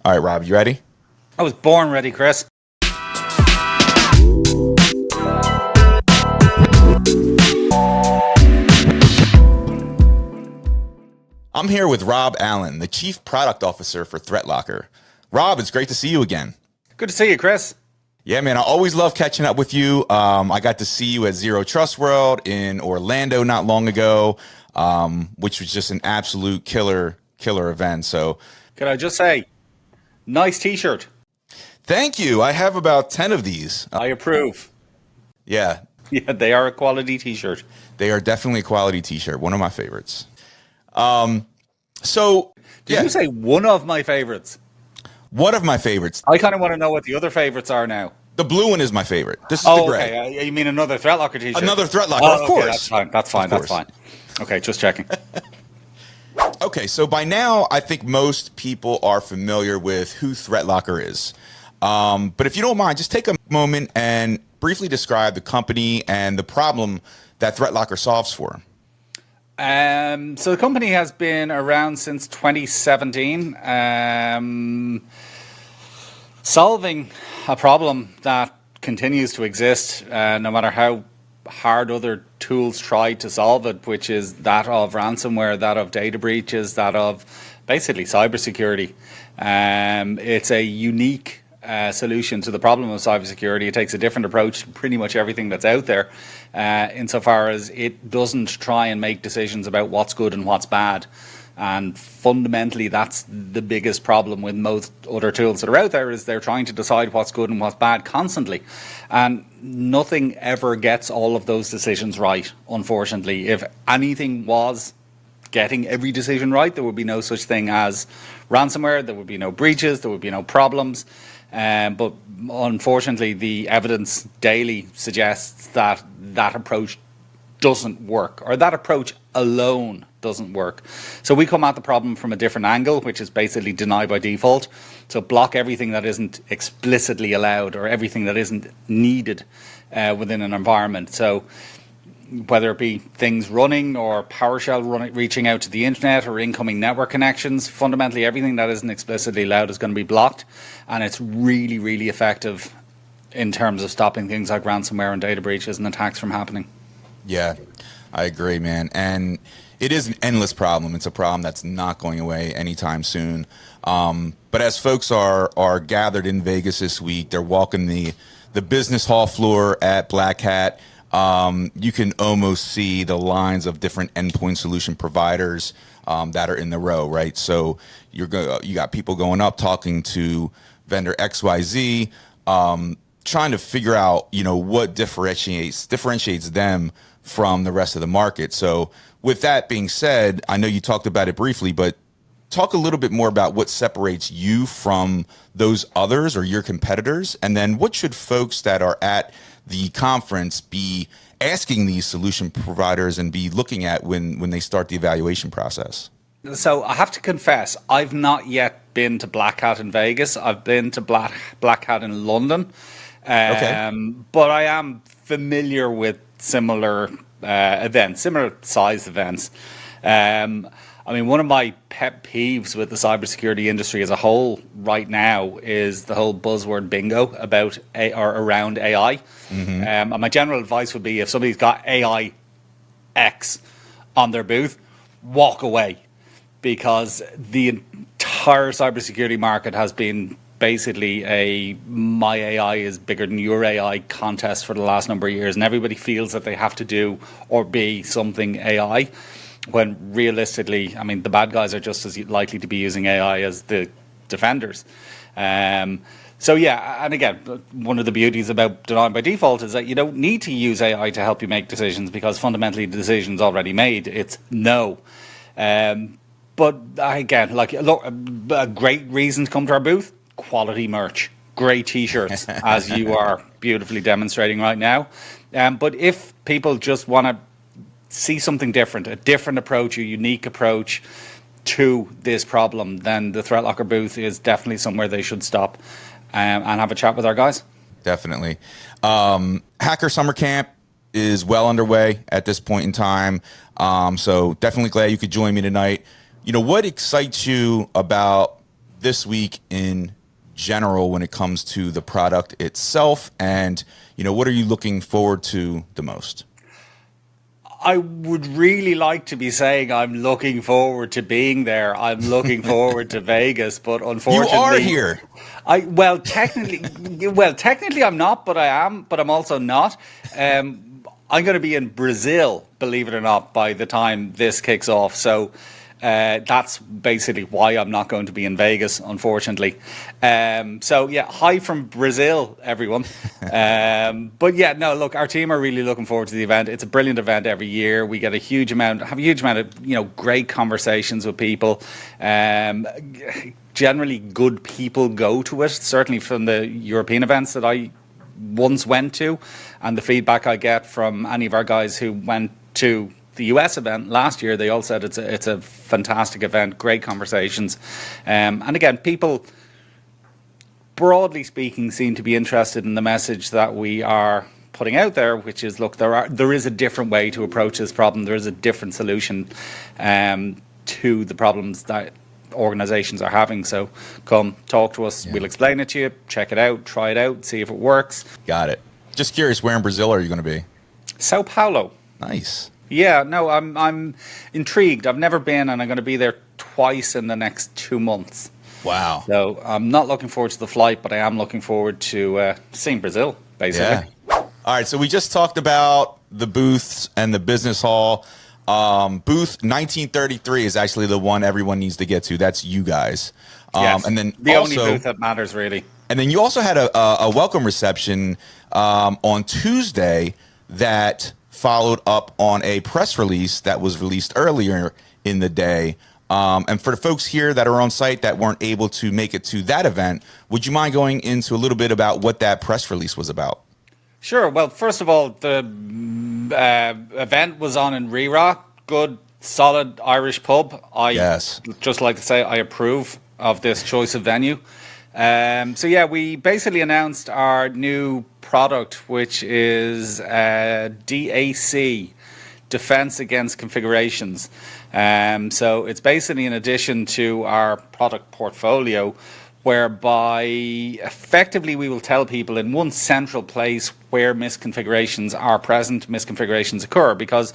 All right, Rob, you ready? I was born ready, Chris. I'm here with Rob Allen, the Chief Product Officer for ThreatLocker. Rob, it's great to see you again. Good to see you, Chris. Yeah, man, I always love catching up with you. I got to see you at Zero Trust World in Orlando not long ago, which was just an absolute killer event. So, Could I just say, nice T-shirt. thank you. I have about 10 of these. I approve. Yeah, Yeah, they are a quality T-shirt. they are definitely a quality T-shirt. One of my favorites. So, Did you say one of my favorites? one of my favorites. I kind of want to know what the other favorites are now. The blue one is my favorite. This is the gray. Okay. You mean another ThreatLocker T-shirt? Another ThreatLocker, Oh, of course. Okay, that's fine. That's fine. Okay, just checking. Okay, so by now, I think most people are familiar with who ThreatLocker is. But if you don't mind, just take a moment and briefly describe the company and the problem that ThreatLocker solves for. So the company has been around since 2017, solving a problem that continues to exist, no matter how hard other tools try to solve it, which is that of ransomware, that of data breaches, that of basically cybersecurity. It's a unique solution to the problem of cybersecurity. It takes a different approach to pretty much everything that's out there, insofar as it doesn't try and make decisions about what's good and what's bad. And fundamentally, that's the biggest problem with most other tools that are out there, is they're trying to decide what's good and what's bad constantly. And nothing ever gets all of those decisions right, unfortunately. If anything was getting every decision right, there would be no such thing as ransomware, there would be no breaches, there would be no problems. But unfortunately, the evidence daily suggests that that approach doesn't work, or that approach alone doesn't work. So we come at the problem from a different angle, which is basically deny by default. So block everything that isn't explicitly allowed, or everything that isn't needed within an environment. So whether it be things running or PowerShell reaching out to the internet or incoming network connections, fundamentally everything that isn't explicitly allowed is going to be blocked. And it's really, really effective in terms of stopping things like ransomware and data breaches and attacks from happening. Yeah, I agree, man. And it is an endless problem. It's a problem that's not going away anytime soon. But as folks are gathered in Vegas this week, they're walking the business hall floor at Black Hat. You can almost see the lines of different endpoint solution providers that are in the row, right? So you got people going up talking to vendor XYZ, trying to figure out, what differentiates them from the rest of the market. So with that being said, I know you talked about it briefly, but talk a little bit more about what separates you from those others or your competitors, and then what should folks that are at the conference be asking these solution providers and be looking at when they start the evaluation process? So I have to confess, I've not yet been to Black Hat in Vegas. I've been to Black Hat in London. Okay. But I am familiar with similar events, similar sized events. One of my pet peeves with the cybersecurity industry as a whole right now is the whole buzzword bingo about or around AI. Mm-hmm. And my general advice would be, if somebody's got AI X on their booth, walk away, because the entire cybersecurity market has been basically a my AI is bigger than your AI contest for the last number of years, and everybody feels that they have to do or be something AI, when realistically, the bad guys are just as likely to be using AI as the defenders. So yeah, and again, one of the beauties about denying by default is that you don't need to use AI to help you make decisions, because fundamentally the decision's already made. It's no. But again, a great reason to come to our booth: quality merch, great T-shirts, as you are beautifully demonstrating right now. But if people just want to see something different, a different approach, a unique approach to this problem, then the ThreatLocker booth is definitely somewhere they should stop and have a chat with our guys. Definitely. Hacker Summer Camp is well underway at this point in time. So definitely glad you could join me tonight. What excites you about this week in general when it comes to the product itself, and what are you looking forward to the most? I would really like to be saying I'm looking forward to being there. I'm looking forward to Vegas, but unfortunately, you are here. Technically, I'm not, but I am. But I'm also not. I'm going to be in Brazil, believe it or not, by the time this kicks off. So that's basically why I'm not going to be in Vegas, unfortunately. Hi from Brazil, everyone. Look, our team are really looking forward to the event. It's a brilliant event every year. We get have a huge amount of great conversations with people. Generally, good people go to it. Certainly from the European events that I once went to, and the feedback I get from any of our guys who went to the US event last year, they all said it's a fantastic event, great conversations, and again, people, broadly speaking, seem to be interested in the message that we are putting out there, which is, look, there is a different way to approach this problem. There is a different solution to the problems that organizations are having. So come talk to us. Yeah. We'll explain it to you. Check it out. Try it out. See if it works. Got it. Just curious, where in Brazil are you going to be? Sao Paulo. Nice. Yeah, no, I'm intrigued. I've never been, and I'm going to be there twice in the next 2 months. Wow. So I'm not looking forward to the flight, but I am looking forward to seeing Brazil, basically. Yeah. All right, so we just talked about the booths and the business hall. Booth 1933 is actually the one everyone needs to get to. That's you guys. Yes, and then the only booth that matters, really. And then you also had a welcome reception on Tuesday that followed up on a press release that was released earlier in the day. And for the folks here that are on site that weren't able to make it to that event, would you mind going into a little bit about what that press release was about? Sure. Well, first of all, the event was on in Rira, good, solid Irish pub. Just like to say I approve of this choice of venue. We basically announced our new product, which is DAC, Defense Against Configurations. So it's basically an addition to our product portfolio, whereby effectively we will tell people in one central place where misconfigurations are present, misconfigurations occur, because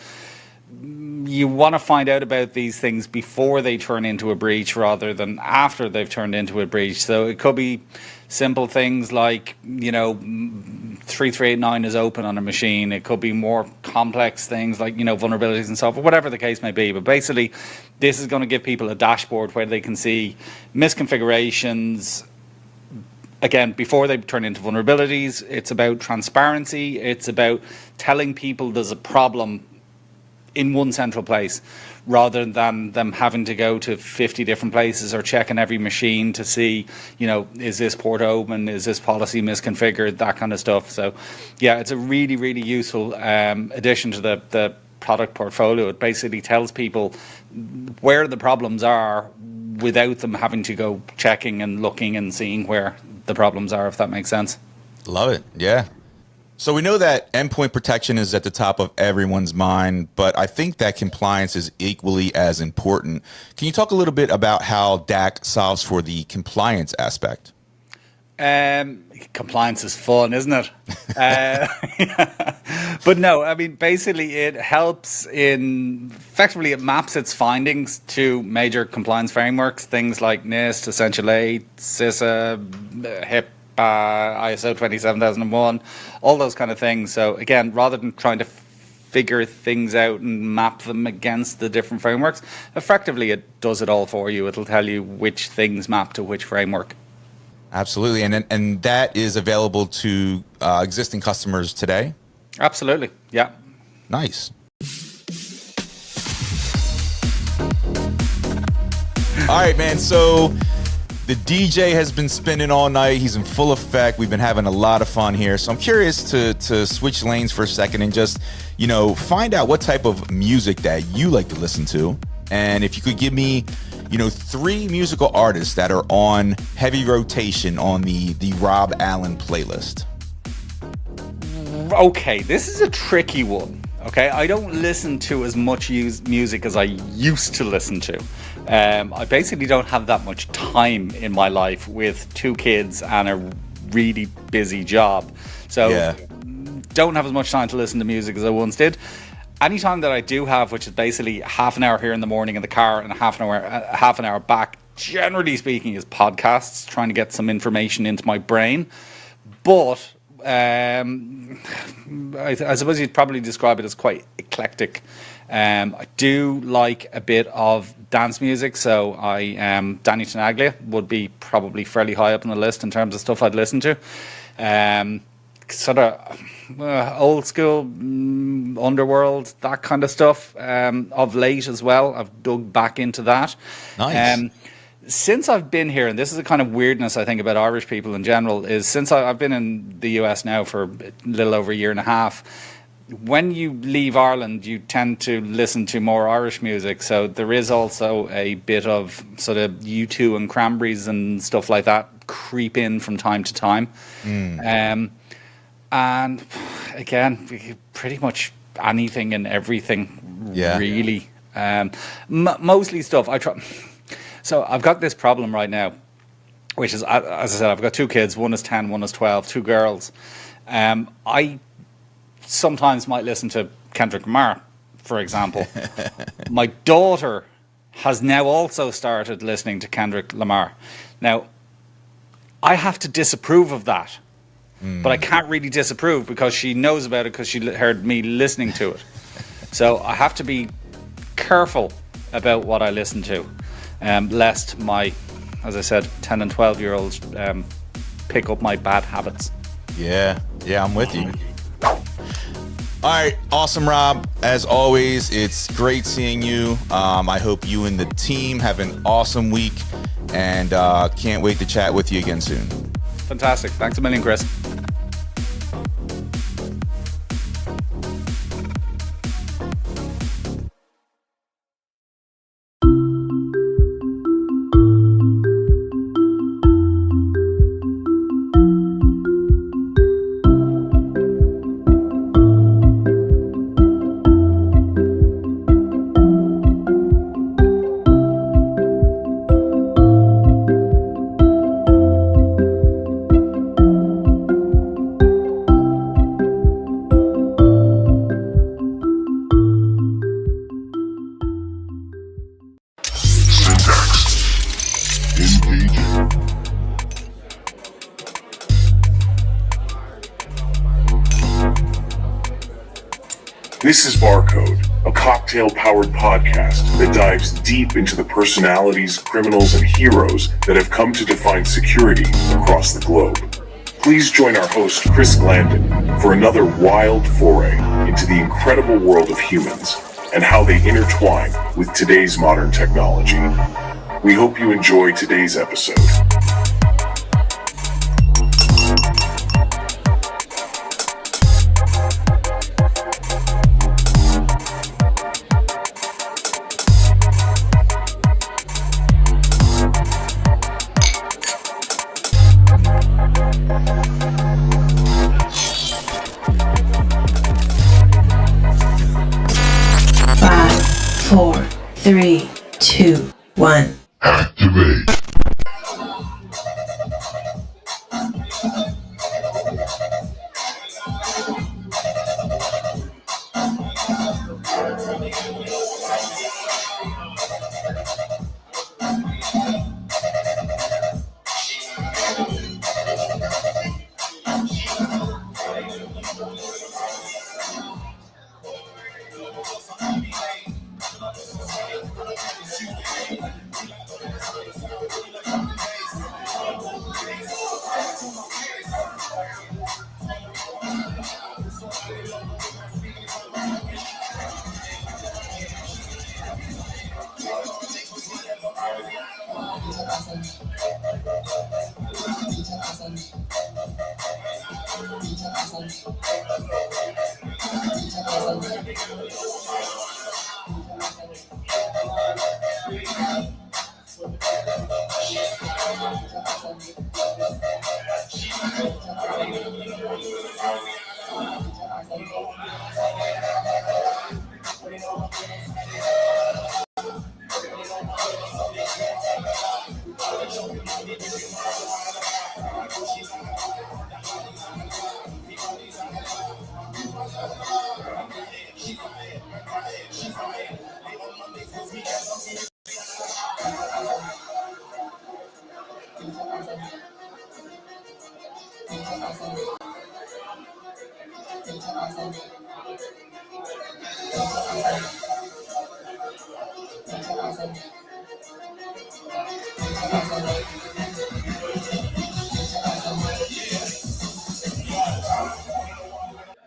you want to find out about these things before they turn into a breach rather than after they've turned into a breach. So it could be simple things like, 3389 is open on a machine. It could be more complex things like, vulnerabilities and software, whatever the case may be. But basically, this is going to give people a dashboard where they can see misconfigurations, again, before they turn into vulnerabilities. It's about transparency. It's about telling people there's a problem in one central place, rather than them having to go to 50 different places or checking every machine to see, is this port open, is this policy misconfigured, that kind of stuff. So, yeah, it's a really, really useful addition to the product portfolio. It basically tells people where the problems are without them having to go checking and looking and seeing where the problems are, if that makes sense. Love it. Yeah. So we know that endpoint protection is at the top of everyone's mind, but I think that compliance is equally as important. Can you talk a little bit about how DAC solves for the compliance aspect? Compliance is fun, isn't it? But no, I mean, basically it helps effectively it maps its findings to major compliance frameworks, things like NIST, Essential 8, CISA, HIPAA, ISO 27001, all those kind of things. So again, rather than trying to figure things out and map them against the different frameworks, effectively it does it all for you. It'll tell you which things map to which framework. Absolutely. And that is available to existing customers today? Absolutely. Yeah. Nice. All right, man. So the DJ has been spinning all night. He's in full effect. We've been having a lot of fun here. So I'm curious to switch lanes for a second and just, find out what type of music that you like to listen to. And if you could give me, 3 musical artists that are on heavy rotation on the Rob Allen playlist. Okay, this is a tricky one. Okay, I don't listen to as much music as I used to listen to. I basically don't have that much time in my life with 2 kids and a really busy job. So don't have as much time to listen to music as I once did. Any time that I do have, which is basically half an hour here in the morning in the car and half an hour back, generally speaking, is podcasts, trying to get some information into my brain. But I suppose you'd probably describe it as quite eclectic. I do like a bit of dance music, so Danny Tenaglia would be probably fairly high up on the list in terms of stuff I'd listen to. Sort of old school underworld, that kind of stuff. Of late as well, I've dug back into that. Nice. Since I've been here, and this is a kind of weirdness I think about Irish people in general, is since I've been in the US now for a little over a year and a half, when you leave Ireland, you tend to listen to more Irish music. So there is also a bit of sort of U2 and Cranberries and stuff like that creep in from time to time. And again, pretty much anything and everything, really. Mostly stuff I try. So I've got this problem right now, which is, as I said, I've got 2 kids. One is 10, one is 12, 2 girls. I sometimes might listen to Kendrick Lamar, for example. My daughter has now also started listening to Kendrick Lamar. Now, I have to disapprove of that, but I can't really disapprove because she knows about it because she heard me listening to it. So I have to be careful about what I listen to, lest my, as I said, 10 and 12-year-olds pick up my bad habits. Yeah, I'm with you. All right, awesome, Rob. As always, it's great seeing you. I hope you and the team have an awesome week, and can't wait to chat with you again soon. Fantastic. Thanks a million, Chris. This is BarCode, a cocktail-powered podcast that dives deep into the personalities, criminals, and heroes that have come to define security across the globe. Please join our host, Chris Glandon, for another wild foray into the incredible world of humans and how they intertwine with today's modern technology. We hope you enjoy today's episode. Five, four, three, two, one. Activate.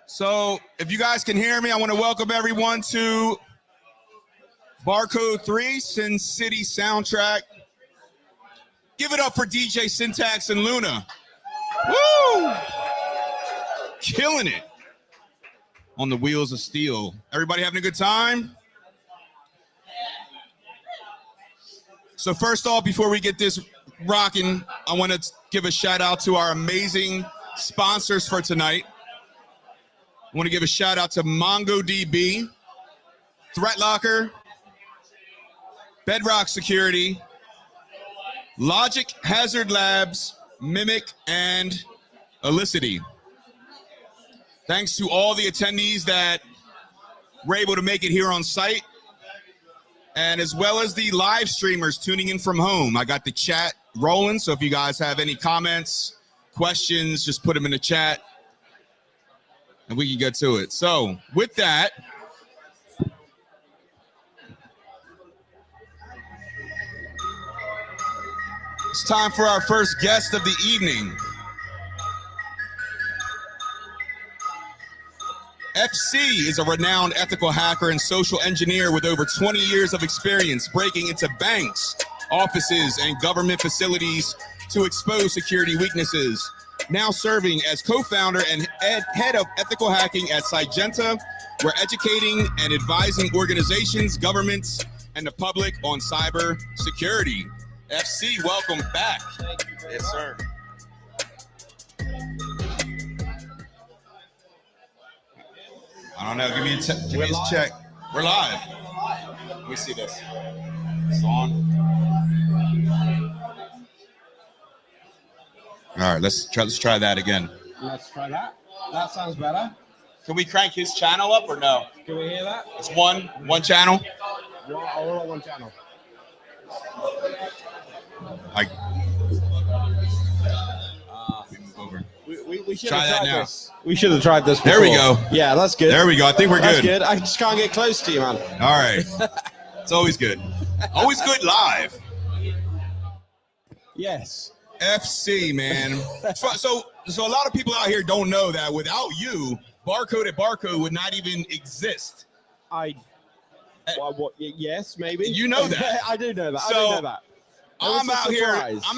So if you guys can hear me, I want to welcome everyone to BarCode 3, SynCity soundtrack. Give it up for DJ Syntax and Luna. Woo! Killing it on the wheels of steel. Everybody having a good time? So first off, before we get this rocking, I want to give a shout out to our amazing sponsors for tonight. I want to give a shout out to MongoDB, ThreatLocker, Bedrock Security, Logic Hazard Labs, Mimic, and Elisity. Thanks to all the attendees that were able to make it here on site, and as well as the live streamers tuning in from home. I got the chat rolling, so if you guys have any comments, questions, just put them in the chat, and we can get to it. So with that, it's time for our first guest of the evening. FC is a renowned ethical hacker and social engineer with over 20 years of experience breaking into banks, offices, and government facilities to expose security weaknesses. Now serving as co-founder and head of ethical hacking at Sygenta, we're educating and advising organizations, governments, and the public on cyber security. FC, welcome back. Thank you very much. Yes, sir. I don't know. Give me a check. We're live. Let me see this. It's on. All right, let's try that again. Let's try that. That sounds better. Can we crank his channel up or no? Can we hear that? It's one channel. All on one channel. We should Try have that tried now. this. We should have tried this before. There we go. Yeah, that's good. There we go. I think we're That's good. good. I just can't get close to you, man. All right. It's always good. Always good live. Yes. FC, man. So a lot of people out here don't know that without you, BarCode at BarCode would not even exist. Yes, maybe. You know that. I do know that. So, I do know that. I'm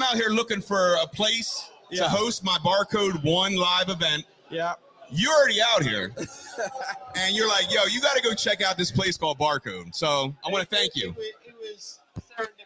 out here looking for a place to host my BarCode 1 live event. Yeah. You're already out here. And you're like, yo, you got to go check out this place called BarCode. So I want to thank you. It was serendipity.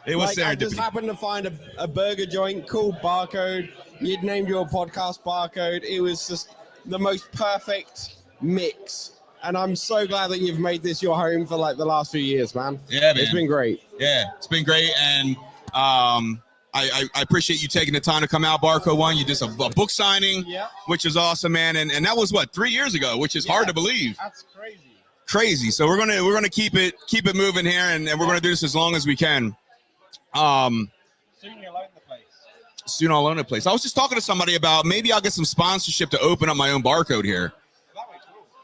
It was I just serendipity. happened to find a burger joint called BarCode. You'd named your podcast BarCode. It was just the most perfect mix. And I'm so glad that you've made this your home for like the last few years, man. Yeah, man. It's been great. Yeah, it's been great. And I appreciate you taking the time to come out, BarCode 1. You did a book signing, which is awesome, man. And that was, 3 years ago, which is hard to believe. That's crazy. Crazy. So we're gonna keep it moving here, and we're gonna do this as long as we can. Soon you'll own the place. Soon I'll own a place. I was just talking to somebody about maybe I'll get some sponsorship to open up my own BarCode here.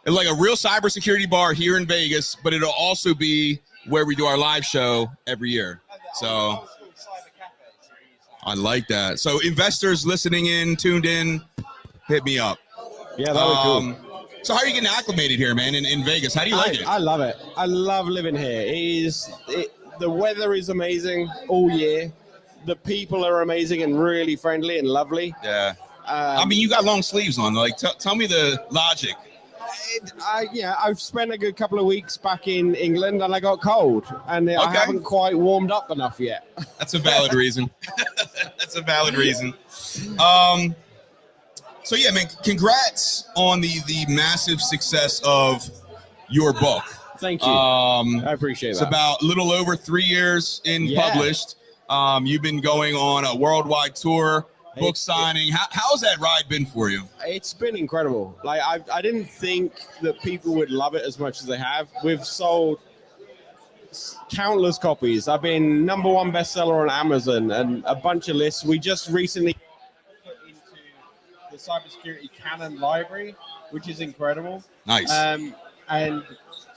It's like a real cybersecurity bar here in Vegas, but it'll also be where we do our live show every year. So I like that. So investors listening in, tuned in, hit me up. Yeah, that would be cool. So how are you getting acclimated here, man, in Vegas? How do you like it? I love it. I love living here. The weather is amazing all year. The people are amazing and really friendly and lovely. Yeah. I mean, you got long sleeves on. Like, tell me the logic. I've spent a good couple of weeks back in England and I got cold and I haven't quite warmed up enough yet. That's a valid reason. That's a valid reason. So yeah, man, congrats on the massive success of your book. Thank you. I appreciate that. It's about a little over 3 years published. You've been going on a worldwide tour. Book signing. How's that ride been for you? It's been incredible. Like I didn't think that people would love it as much as they have. We've sold countless copies. I've been #1 bestseller on Amazon and a bunch of lists. We just recently put into the cybersecurity canon library, which is incredible. Nice. And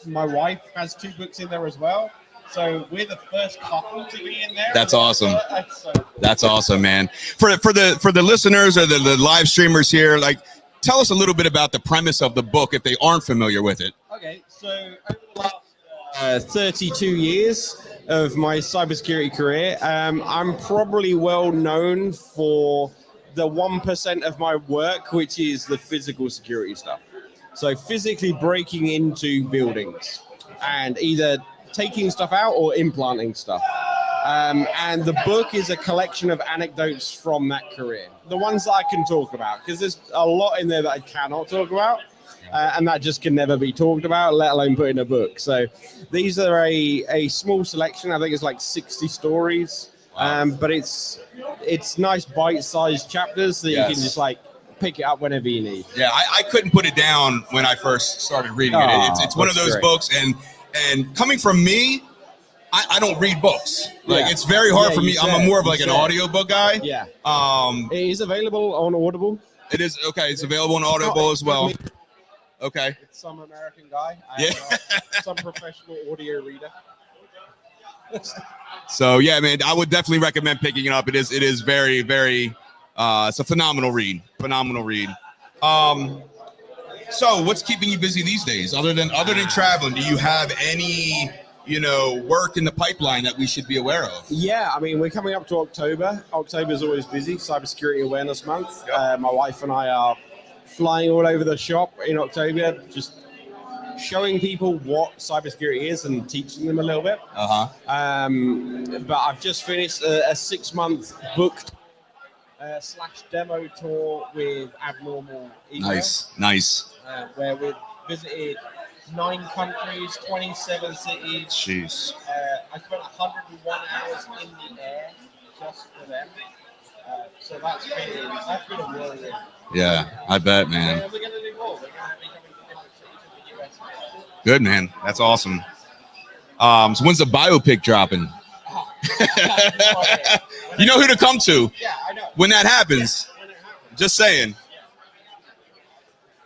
my wife has 2 books in there as well. So we're the first couple to be in there. That's awesome. So cool. That's awesome, man. For the listeners or the live streamers here, like, tell us a little bit about the premise of the book if they aren't familiar with it. Okay, so over the last 32 years of my cybersecurity career, I'm probably well known for the 1% of my work, which is the physical security stuff. So physically breaking into buildings and either taking stuff out or implanting stuff. And the book is a collection of anecdotes from that career. The ones that I can talk about, because there's a lot in there that I cannot talk about. And that just can never be talked about, let alone put in a book. So these are a small selection. I think it's like 60 stories. But it's nice bite-sized chapters that you can just like pick it up whenever you need. Yeah, I couldn't put it down when I first started reading it. It's one of those books, and coming from me, I don't read books. Like it's very hard for me. I'm more of like an audiobook guy. Yeah. It is available on Audible. It is okay. It's available on Audible as well. Okay. It's some American guy. Some professional audio reader. So yeah, man, I would definitely recommend picking it up. It is very, very. It's a phenomenal read. So what's keeping you busy these days? Other than traveling, do you have any work in the pipeline that we should be aware of? Yeah, I mean, we're coming up to October. October is always busy, Cybersecurity Awareness Month. Yep. My wife and I are flying all over the shop in October, just showing people what cybersecurity is and teaching them a little bit. But I've just finished a 6-month booked / demo tour with Abnormal Ego. Nice. Where we've visited 9 countries, 27 cities. Jeez. I spent 101 hours in the air just for them. So that's been a whirlwind. Yeah, I bet, man. We're going to do more. We're going to be coming to different cities in the US. Good, man. That's awesome. So when's the biopic dropping? You know who to come to. Yeah, I know. When that happens. Yeah, when it happens. Just saying.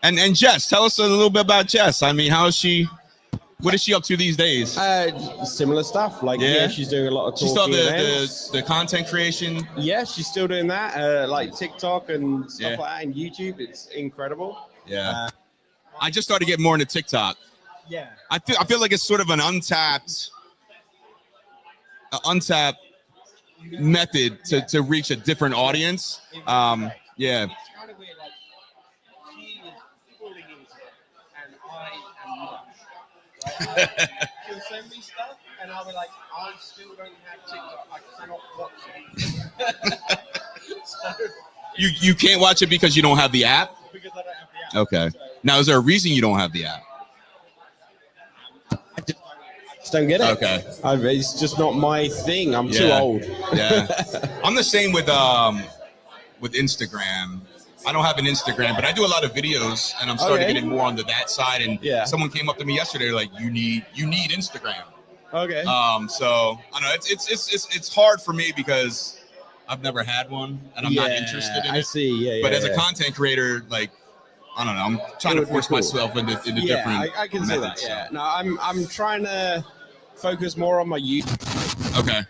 And Jess, tell us a little bit about Jess. I mean, how is she? What is she up to these days? Similar stuff. Like, she's doing a lot of talking. She's still the content creation. Yeah, she's still doing that. Like TikTok and stuff like that, and YouTube. It's incredible. Yeah. I just started getting more into TikTok. Yeah. I feel like it's sort of an untapped method to reach a different audience. Yeah. It's kind of weird. Like, she is fully into it, and I am not. Right? She'll send me stuff, and I'll be like, I still don't have TikTok. I cannot watch it. So, You can't watch it because you don't have the app? Because I don't have the app. Okay. So, Now, is there a reason you don't have the app? I just don't get it. Okay. It's just not my thing. I'm too old. Yeah. I'm the same with Instagram. I don't have an Instagram, but I do a lot of videos, and I'm starting to get more onto that side. And someone came up to me yesterday, like, you need Instagram. Okay. So I don't know. It's hard for me because I've never had one, and I'm not interested in it. I see. Yeah. But as a content creator, like, I don't know, I'm trying to force myself into different. I can see that. Yeah. No, I'm trying to focus more on my YouTube. Okay.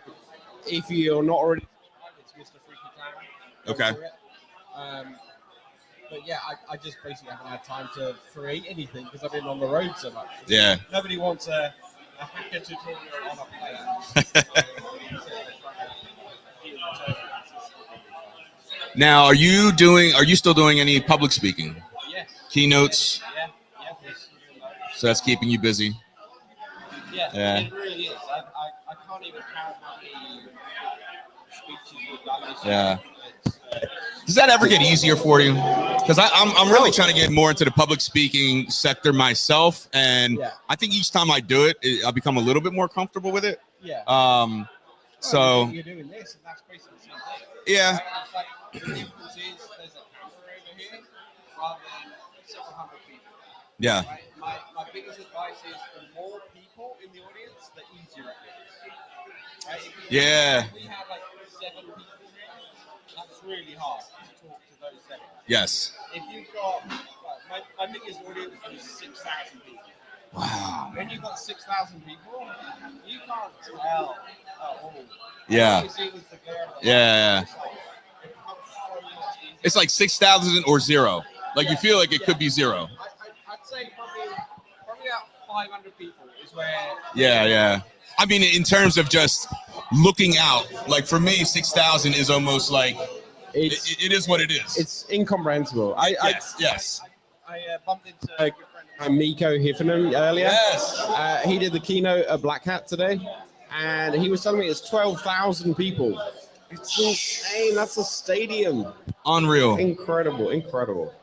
If you're not already, it's Mr. Freaky Clown. Okay. But yeah, I just basically haven't had time to create anything because I've been on the road so much. Yeah. Nobody wants a hacker tutorial on a plane. Now, are you still doing any public speaking? Yes. Keynotes? Yeah. So that's keeping you busy? Yeah. It really is. I can't even count how many speeches we've done this year. Yeah. Does that ever get easier for you? Because I'm really trying to get more into the public speaking sector myself, and I think each time I do it, I become a little bit more comfortable with it. Yeah. So you're doing this, and that's basically the same thing. Yeah. It's like, the difference is there's a camera over here rather than several hundred people. Yeah. Right? My biggest advice is the more people in the audience, the easier Yeah. We had like 7 people. That's really hard to talk to those 7. Yes. If you've got, my biggest audience was 6,000 people. Wow. When you've got 6,000 people, you can't tell at all. Yeah. All you see was the glare of the Yeah. light. It's like, it becomes so much easier. It's like 6,000 or 0. Like you feel like it could be 0. I'd say probably about 500 people is where. Yeah. I mean, in terms of just looking out, like for me, 6,000 is almost like it is what it is. It's incomprehensible. Yes. I bumped into a good friend of mine, Mikko Hifinen, earlier. Yes. He did the keynote at Black Hat today, and he was telling me it's 12,000 people. It's insane. That's a stadium. Unreal. Incredible.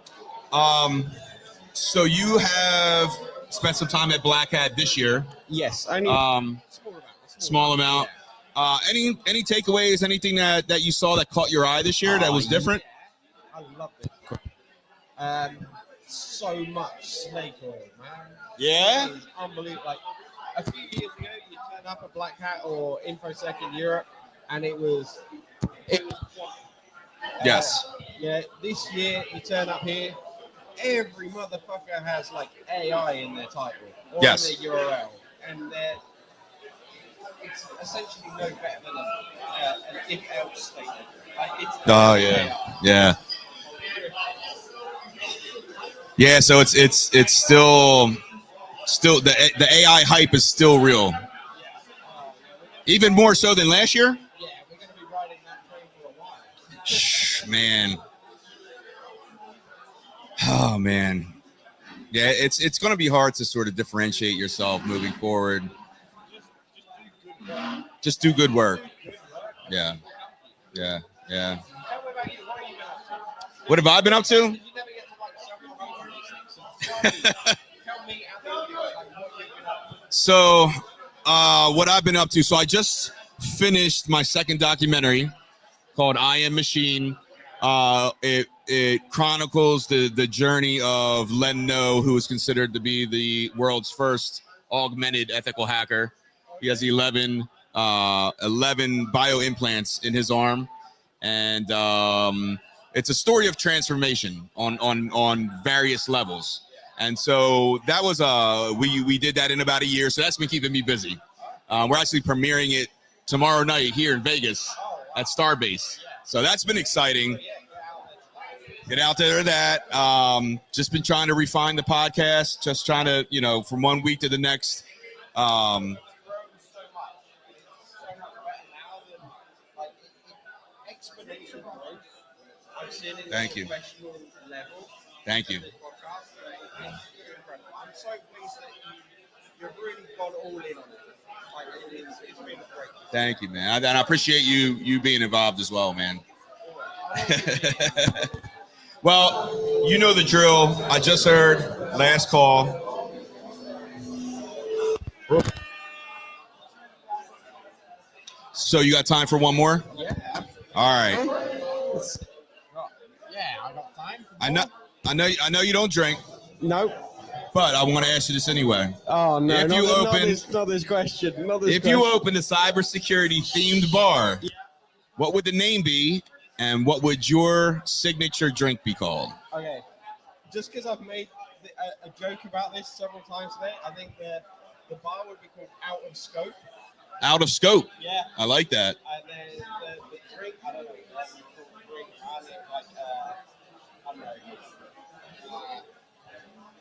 So you have spent some time at Black Hat this year. Yes, only Small amount. Any takeaways? Anything that you saw that caught your eye this year that was different? Yeah. I loved it. So much snake oil, man. Yeah? It was unbelievable. Like a few years ago, you turn up at Black Hat or InfoSec in Europe, and it was Yes. Yeah. This year, you turn up here, every motherfucker has like AI in their title or Yes. in their URL, and it's essentially no better than an if-else statement. Like, it's Yeah. Yeah, so it's still the AI hype is still real. Even more so than last year? Yeah, we're going to be riding that train for a while. Man. Oh man. Yeah, it's going to be hard to sort of differentiate yourself moving forward. Just do good work. Yeah. Tell me about you. What have you been up to? What have I been up to? You never get to like sell your home or anything, so tell me and the audience like what you've been up to. So, what I've been up to. So I just finished my second documentary called I Am Machine. It chronicles the journey of Len No, who is considered to be the world's first augmented ethical hacker. He has 11 bio implants in his arm, and it's a story of transformation on various levels. And so that was we did that in about a year, so that's been keeping me busy. We're actually premiering it tomorrow night here in Vegas at Starbase, so that's been exciting. Get out there to that. Just been trying to refine the podcast, just trying to, from one week to the next. Thank you. Thank you. I'm so pleased that you've really gone all in on it. Like, it's been great. Thank you, man. And I appreciate you being involved as well, man. Well, you know the drill. I just heard last call. So you got time for one more? Yeah. All right. Yeah, I got time. I know you don't drink, No. but I want to ask you this anyway. Oh no! If you open, not this question. if you open a cybersecurity themed bar, what would the name be, and what would your signature drink be called? Okay, just because I've made a joke about this several times today, I think the bar would be called Out of Scope. Out of Scope. Yeah. I like that. And then the drink, I don't know, whatever you call the drink, I think like I don't know,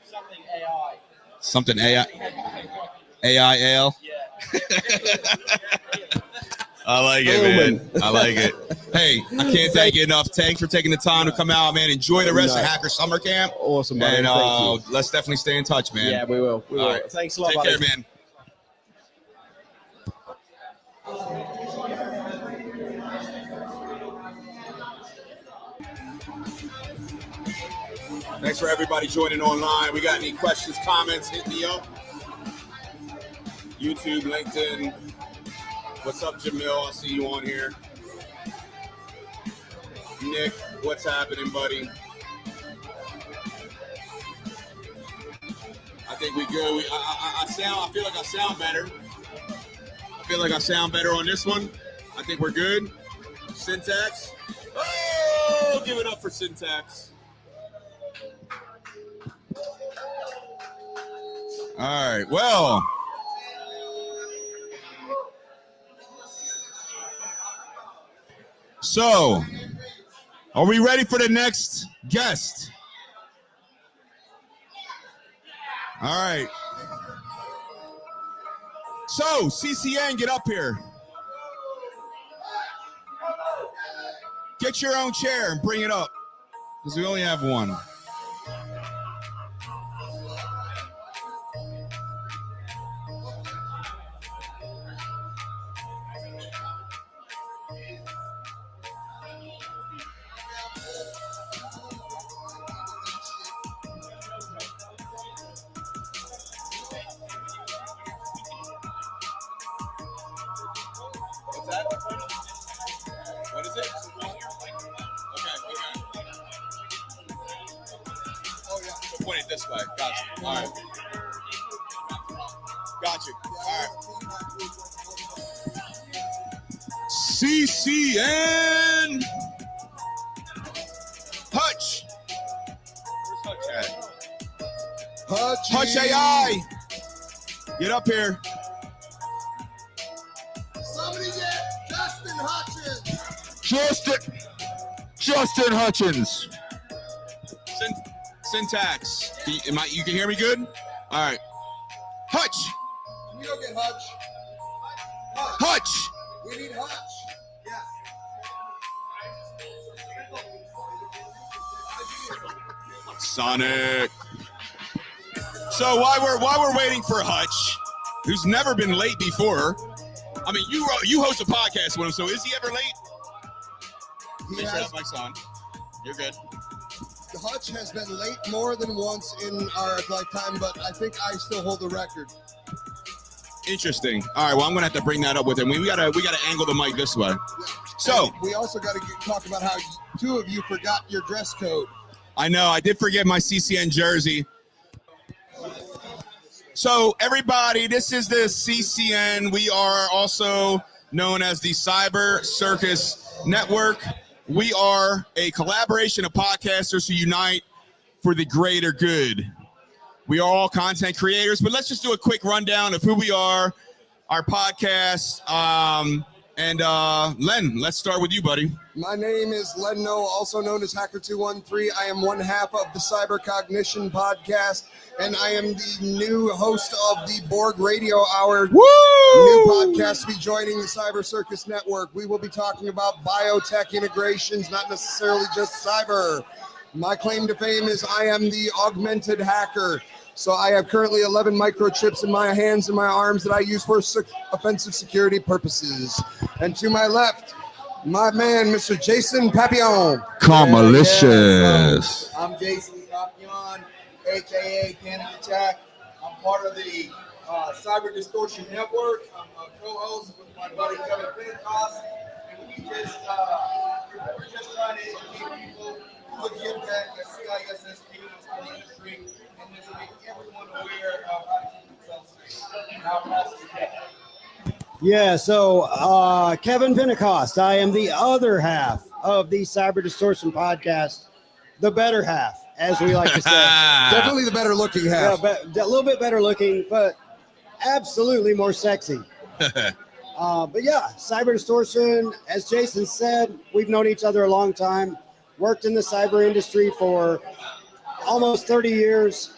something AI. Something AI. AI ale. Yeah. I like it, man. I like it. Hey, I can't thank you enough. Thanks for taking the time to come out, man. Enjoy the rest of Hacker Summer Camp. Awesome, buddy. And Thank you. let's definitely stay in touch, man. Yeah, we will. All right. Thanks a lot, Take buddy. care, man. Thanks for everybody joining online. We got any questions, comments, hit me up. YouTube, LinkedIn. What's up, Jamil? I see you on here. Nick, what's happening, buddy? I think we good. I feel like I sound better. I feel like I sound better on this one. I think we're good. Syntax. Oh, give it up for Syntax. All right. Well. So, are we ready for the next guest? All right. So, CCN, get up here. Get your own chair and bring it up, because we only have one. What is it? Okay. Oh, yeah. So point it this way. Gotcha. All right. Gotcha. All right. CCN. Hutch. Where's Hutch at? Hutch AI. Get up here. Somebody get Justin Hutchins. Justin Hutchins. Syntax. You can hear me good? All right. Hutch. Can you go get Hutch? Hutch. We need Hutch. Yes. Sonic. So while we're waiting for Hutch, who's never been late before. I mean, you host a podcast with him, so is he ever late? Make sure that mic's on. You're good. Hutch has been late more than once in our lifetime, but I think I still hold the record. Interesting. All right, well, I'm gonna have to bring that up with him. We gotta angle the mic this way. So and we also got to talk about how two of you forgot your dress code. I know I did forget my CCN jersey. So everybody, this is the CCN. We are also known as the Cyber Circus Network. We are a collaboration of podcasters who unite for the greater good. We are all content creators, but let's just do a quick rundown of who we are, our podcast. Len, let's start with you, buddy. My name is Len No, also known as Hacker213. I am one half of the Cyber Cognition podcast, and I am the new host of the Borg Radio Hour. Woo! New podcast to be joining the Cyber Circus Network. We will be talking about biotech integrations, not necessarily just cyber. My claim to fame is I am the augmented hacker. So I have currently 11 microchips in my hands and my arms that I use for offensive security purposes. And to my left, my man, Mr. Jason Papillon. Malicious. I'm Jason Papillon, a.k.a. Panic Attack. I'm part of the Cyber Distortion Network. I'm a co-host with my buddy Kevin Pentecost. And we're just trying to educate people who would give that CISSP industry and just make everyone aware of how to keep themselves safe and how fast to get. Yeah, so Kevin Pentecost. I am the other half of the Cyber Distortion podcast, the better half, as we like to say. Definitely the better looking half. Yeah, but a little bit better looking, but absolutely more sexy. But yeah, Cyber Distortion, as Jason said, we've known each other a long time, worked in the cyber industry for almost 30 years,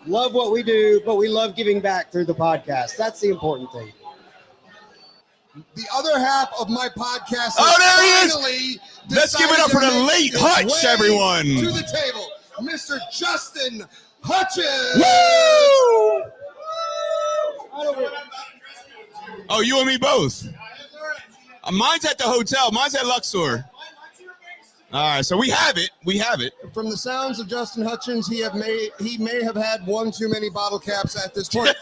love what we do, but we love giving back through the podcast. That's the important thing. The other half of my podcast. Oh, there he is. Finally Let's give it up for the late Hutch, everyone. To the table, Mr. Justin Hutchins. Woo! Oh, you and me both. Mine's at the hotel. Mine's at Luxor. All right, so we have it. We have it. From the sounds of Justin Hutchins, he may have had one too many bottle caps at this point.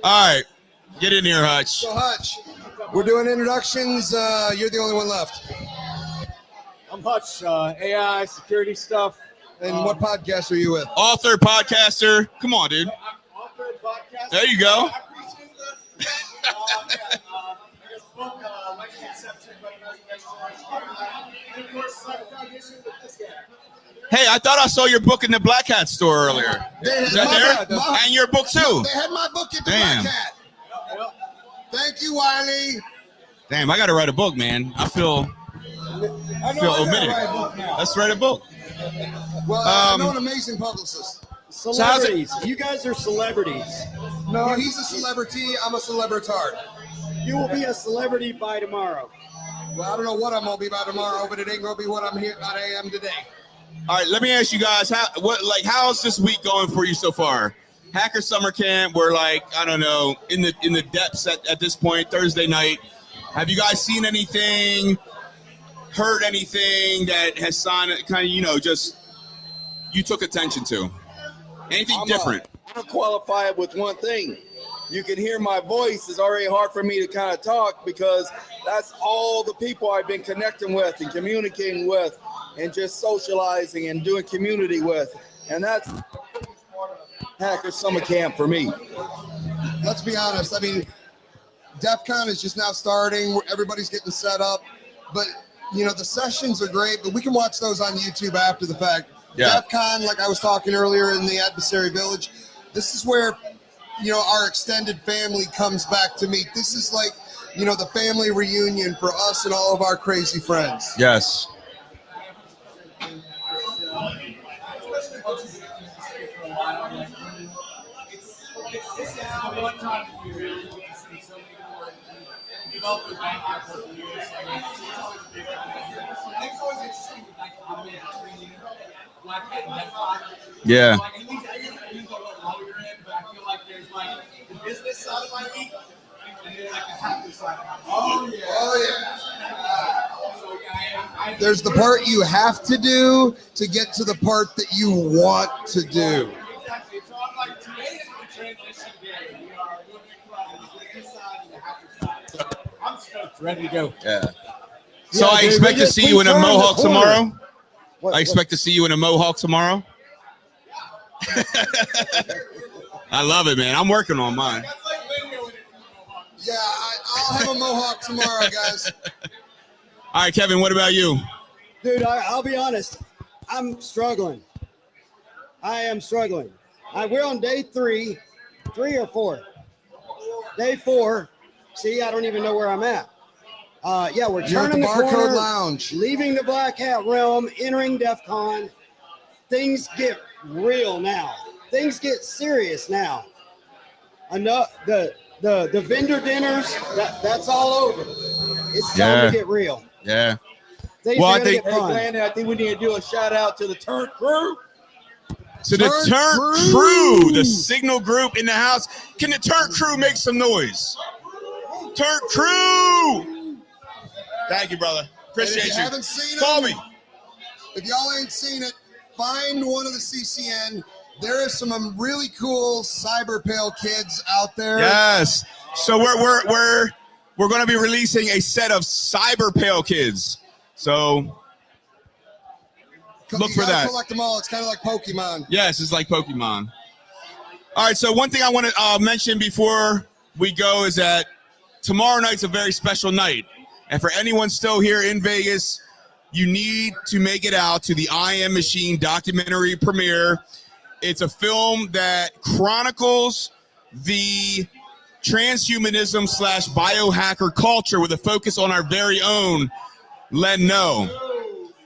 All right, get in here, Hutch. So Hutch, we're doing introductions. You're the only one left. I'm Hutch, AI security stuff. And what podcast are you with? Author, podcaster. Come on, dude. I'm author, podcaster. There you go. I appreciate that. Hey, I thought I saw your book in the Black Hat store earlier. Is that there? And your book too. They had my book at the Damn. Black Hat. Thank you, Wiley. Damn, I got to write a book, man. I feel omitted. Let's write a book. Well, I know an amazing publicist. Celebrities. You guys are celebrities. No, he's a celebrity. I'm a celebritard. You will be a celebrity by tomorrow. Well, I don't know what I'm gonna be by tomorrow, but it ain't gonna be what I am today. All right, let me ask you guys, how's this week going for you so far? Hacker Summer Camp, we're like, I don't know, in the depths at this point, Thursday night. Have you guys seen anything, heard anything that has kind of, just you took attention to? Anything different? I'm gonna qualify it with one thing. You can hear my voice. It's already hard for me to kind of talk because that's all the people I've been connecting with and communicating with and just socializing and doing community with. And that's Hacker Summer Camp for me. Let's be honest. I mean, DEF CON is just now starting. Everybody's getting set up. But, the sessions are great, but we can watch those on YouTube after the fact. Yeah. DEF CON, like I was talking earlier in the Adversary Village, this is where, our extended family comes back to meet. This is like, the family reunion for us and all of our crazy friends. Yes. Yeah. There's the part you have to do to get to the part that you want to do. Ready to go. Yeah. So I expect to see you in a mohawk tomorrow. I expect to see you in a mohawk tomorrow. I love it, man. I'm working on mine. Yeah, I'll have a mohawk tomorrow, guys. All right, Kevin, what about you? Dude, I'll be honest. I'm struggling. I am struggling. We're on day 3 or 4. Day 4. See, I don't even know where I'm at. We're turning the BarCode corner, Lounge, leaving the Black Hat realm, entering DEF CON. Things get real now. Things get serious now. Enough the vendor dinners. That's all over. It's time to get real. Yeah. Things are gonna get fun. I think we need to do a shout out to the Turn Crew. So the Turn Crew, the Signal group in the house. Can the Turn Crew make some noise? Turn Crew. Thank you, brother. Appreciate you. If you haven't seen Call them, me. if y'all ain't seen it, find one of the CCN. There is some really cool Cyber Pale kids out there. Yes. So we're going to be releasing a set of Cyber Pale kids. So look for that. Collect them all. It's kind of like Pokemon. Yes, it's like Pokemon. All right. So one thing I want to mention before we go is that tomorrow night's a very special night. And for anyone still here in Vegas, you need to make it out to the I Am Machine documentary premiere. It's a film that chronicles the transhumanism / biohacker culture with a focus on our very own Len No.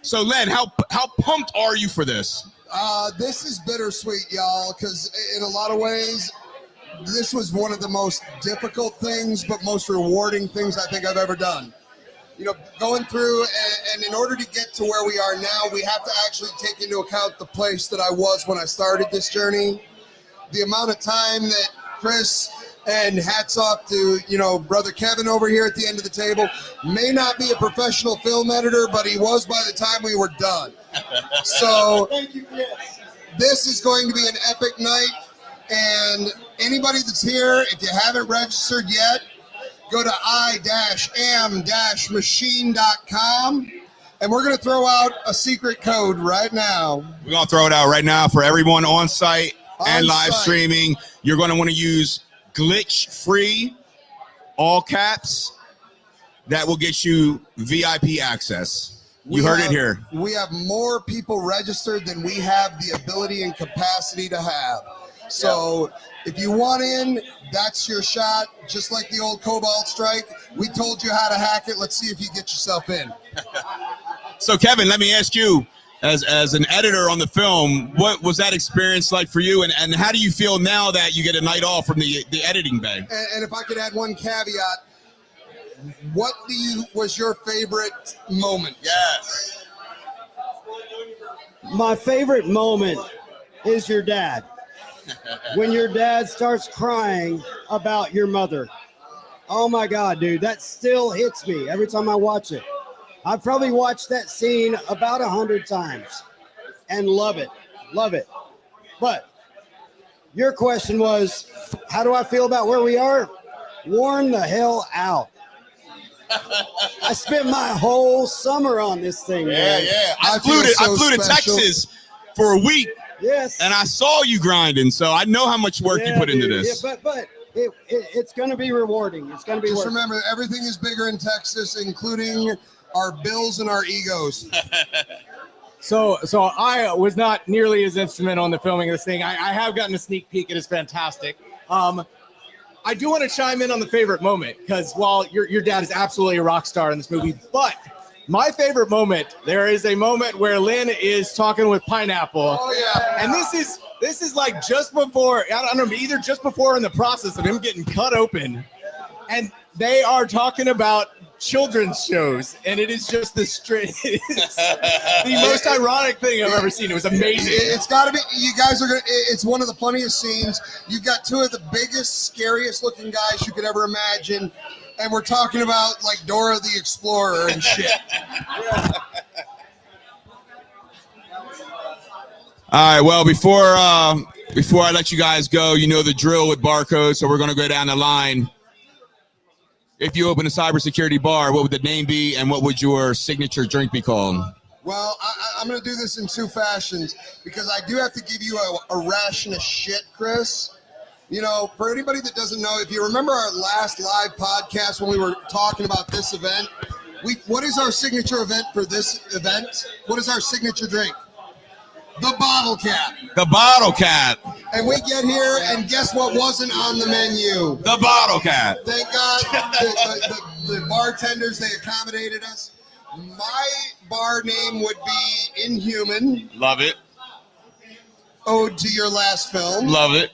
So Len, how pumped are you for this? This is bittersweet, y'all, because in a lot of ways, this was one of the most difficult things, but most rewarding things I think I've ever done. Going through, and in order to get to where we are now, we have to actually take into account the place that I was when I started this journey. The amount of time that Chris, and hats off to, brother Kevin over here at the end of the table, may not be a professional film editor, but he was by the time we were done. So this is going to be an epic night. And anybody that's here, if you haven't registered yet, go to i-am-machine.com, and we're going to throw out a secret code right now. We're going to throw it out right now for everyone on site and live streaming. You're going to want to use glitch-free, all caps, that will get you VIP access. You heard it here. We have more people registered than we have the ability and capacity to have. So if you want in, that's your shot. Just like the old Cobalt Strike, we told you how to hack it. Let's see if you get yourself in. So Kevin, let me ask you, as an editor on the film, what was that experience like for you? And how do you feel now that you get a night off from the editing bay? And if I could add one caveat, what was your favorite moment? Yes. My favorite moment is your dad. When your dad starts crying about your mother. Oh my God, dude, that still hits me every time I watch it. I've probably watched that scene about 100 times and love it. But your question was, how do I feel about where we are? Worn the hell out. I spent my whole summer on this thing, man. Yeah. I flew to Texas for a week. Yes. And I saw you grinding, so I know how much work you put into this. Yeah, but it's going to be rewarding. It's going to be Just worth it. remember, everything is bigger in Texas, including our bills and our egos. So I was not nearly as instrumental in the filming of this thing. I have gotten a sneak peek. It is fantastic. I do want to chime in on the favorite moment, because while your dad is absolutely a rock star in this movie, but my favorite moment, there is a moment where Lynn is talking with Pineapple. Oh yeah. And this is like just before, I don't know, either just before or in the process of him getting cut open. And they are talking about children's shows, and it is just the most ironic thing I've ever seen. It was amazing. It's got to be. You guys are gonna. It's one of the funniest scenes. You've got two of the biggest, scariest looking guys you could ever imagine, and we're talking about like Dora the Explorer and shit. All right. Well, before I let you guys go, you know the drill with BarCode, so we're going to go down the line. If you open a cybersecurity bar, what would the name be, and what would your signature drink be called? Well, I'm going to do this in two fashions, because I do have to give you a ration of shit, Chris. You know, for anybody that doesn't know, if you remember our last live podcast when we were talking about this event, what is our signature event for this event? What is our signature drink? The bottle cap. The bottle cap. And we get here, and guess what wasn't on the menu? The bottle cap. Thank God the bartenders, they accommodated us. My bar name would be Inhuman. Love it. Ode to your last film. Love it.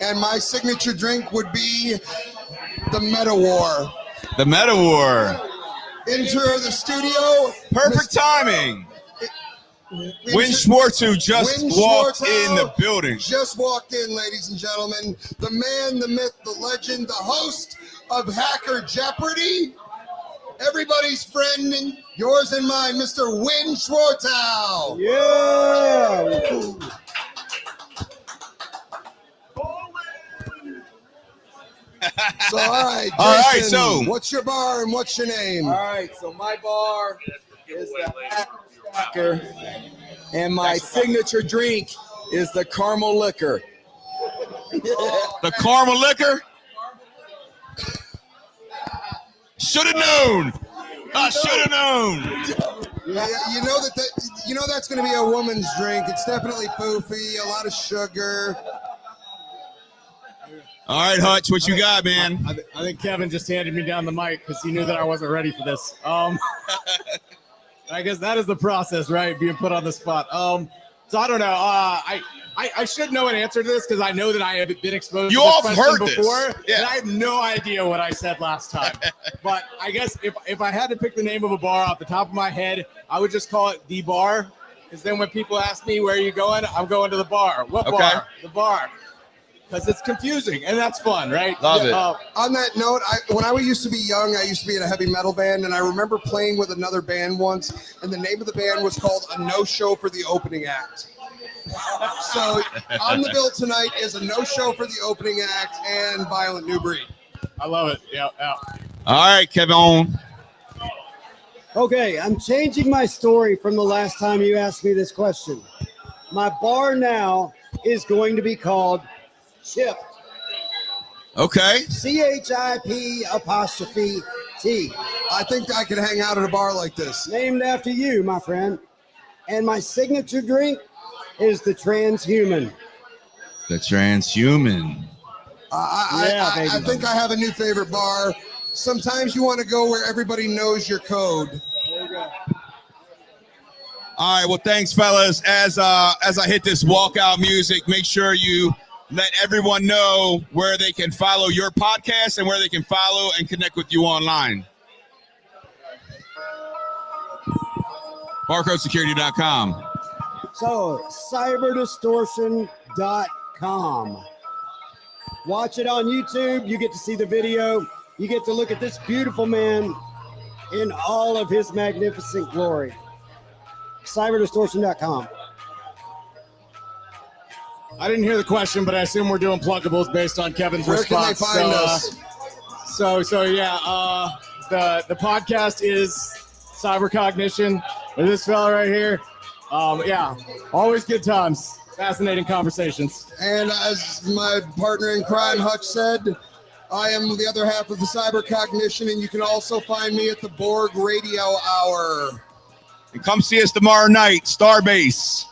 And my signature drink would be the Meta War. The Meta War. Enter the studio. Perfect timing. Win Schwartzu just walked in the building. Just walked in, ladies and gentlemen. The man, the myth, the legend, the host of Hacker Jeopardy. Everybody's friend and yours and mine, Mr. Win Schwartzu. Yeah. So, all right, Jason, all right, so what's your bar and what's your name? All right, so my bar is the ThreatLocker, and my signature drink is the caramel liquor. The caramel liquor? Should have known. I should have known. Yeah, you know that's going to be a woman's drink. It's definitely poofy, a lot of sugar. All right, Hutch, what you got, man? I think Kevin just handed me down the mic because he knew that I wasn't ready for this. I guess that is the process, right? Being put on the spot. So I don't know. I should know an answer to this because I know that I have been exposed to this question before. Yeah. And I have no idea what I said last time. But I guess if I had to pick the name of a bar off the top of my head, I would just call it The Bar. Because then when people ask me, where are you going? I'm going to the bar. What bar? The bar. Because it's confusing, and that's fun, right? Love it. On that note, when I used to be young, I used to be in a heavy metal band, and I remember playing with another band once, and the name of the band was called A No-Show for the Opening Act. So on the bill tonight is a no-show for the opening act and Violent New Breed. I love it. Yeah. All right, Kevin. Okay, I'm changing my story from the last time you asked me this question. My bar now is going to be called Chip. Okay. CHIP''T. I think I could hang out at a bar like this. Named after you, my friend. And my signature drink is the transhuman. The transhuman. I think I have a new favorite bar. Sometimes you want to go where everybody knows your code. There you go. All right, well, thanks, fellas. As I hit this walkout music, make sure you let everyone know where they can follow your podcast and where they can follow and connect with you online. BarCodeSecurity.com. So, cyberdistortion.com. Watch it on YouTube. You get to see the video. You get to look at this beautiful man in all of his magnificent glory. Cyberdistortion.com. I didn't hear the question, but I assume we're doing pluggables based on Kevin's Where response. can they find us? The podcast is Cybercognition with this fella right here. Always good times. Fascinating conversations. And as my partner in crime, Hutch, said, I am the other half of the Cybercognition, and you can also find me at the Borg Radio Hour. And come see us tomorrow night, Starbase.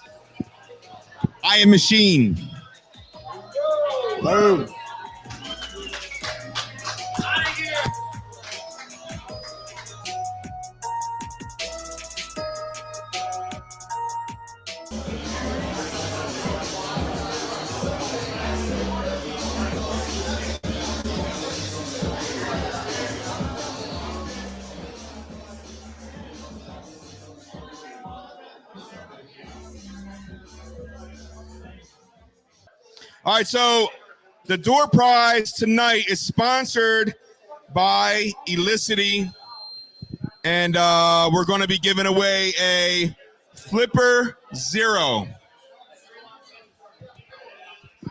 I Am Machine. Boom. All right, so the door prize tonight is sponsored by Elisity, and we're going to be giving away a Flipper Zero.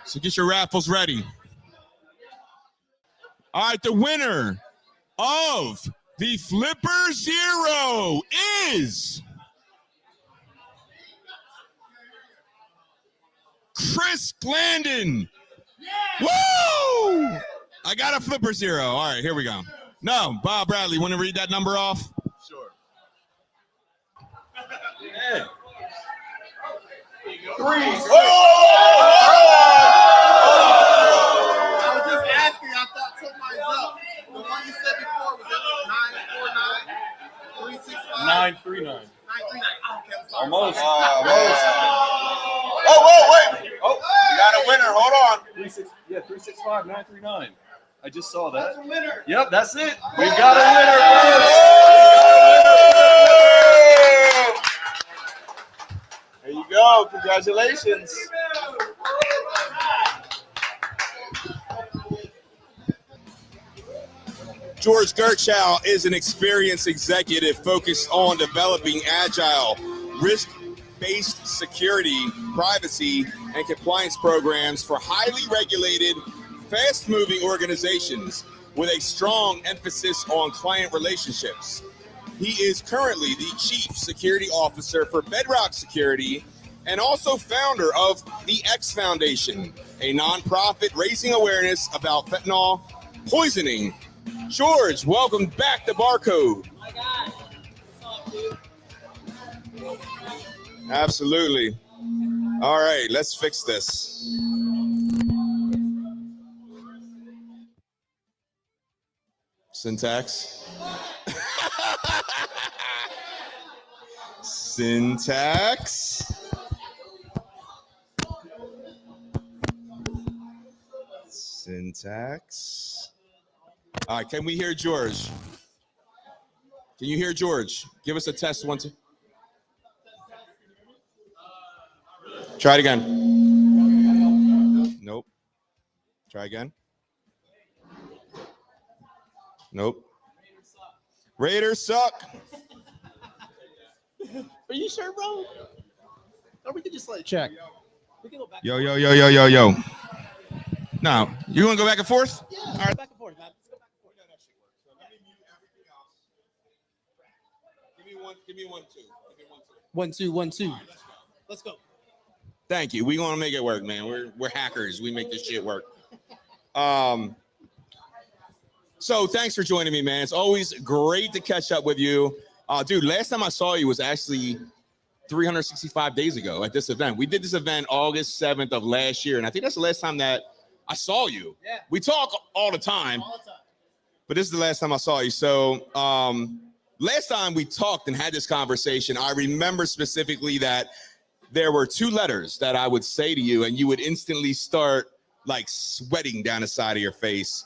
So get your raffles ready. All right, the winner of the Flipper Zero is Chris Glandon. Yeah. Woo! I got a Flipper Zero. All right, here we go. No, Bob Bradley, want to read that number off? Sure. Yeah. I was just asking. I thought somebody's up. The one you said before was it 949 365 939. 939. Okay, Almost. Wait. Oh, we got a winner. Hold on. 365 939. I just saw that. That's a winner. Yep, that's it. We've got a winner. There you go. Congratulations. George Gertschow is an experienced executive focused on developing agile, risk-based security, privacy, and compliance programs for highly regulated, fast-moving organizations with a strong emphasis on client relationships. He is currently the Chief Security Officer for Bedrock Security and also founder of the X Foundation, a nonprofit raising awareness about fentanyl poisoning. George, welcome back to BarCode. Oh my God. What's up, dude? Absolutely. All right, let's fix this. Syntax. Syntax. Syntax. All right, can we hear George? Can you hear George? Give us a test, 1, 2. Try it again. Nope. Try again. Nope. Raiders suck. Are you sure, bro? Or we could just let it check. We can go back. Yo. Now, you want to go back and forth? Yeah, all right. Back and forth, man. Let's go back and forth. Give me 1, 2. 1, 2, 1, 2. Let's go. Thank you. We gonna make it work, man. We're hackers. We make this shit work. So thanks for joining me, man. It's always great to catch up with you. Dude, last time I saw you was actually 365 days ago at this event. We did this event August 7th of last year, and I think that's the last time that I saw you. Yeah. We talk all the time. But this is the last time I saw you. So last time we talked and had this conversation, I remember specifically that there were 2 letters that I would say to you, and you would instantly start like sweating down the side of your face.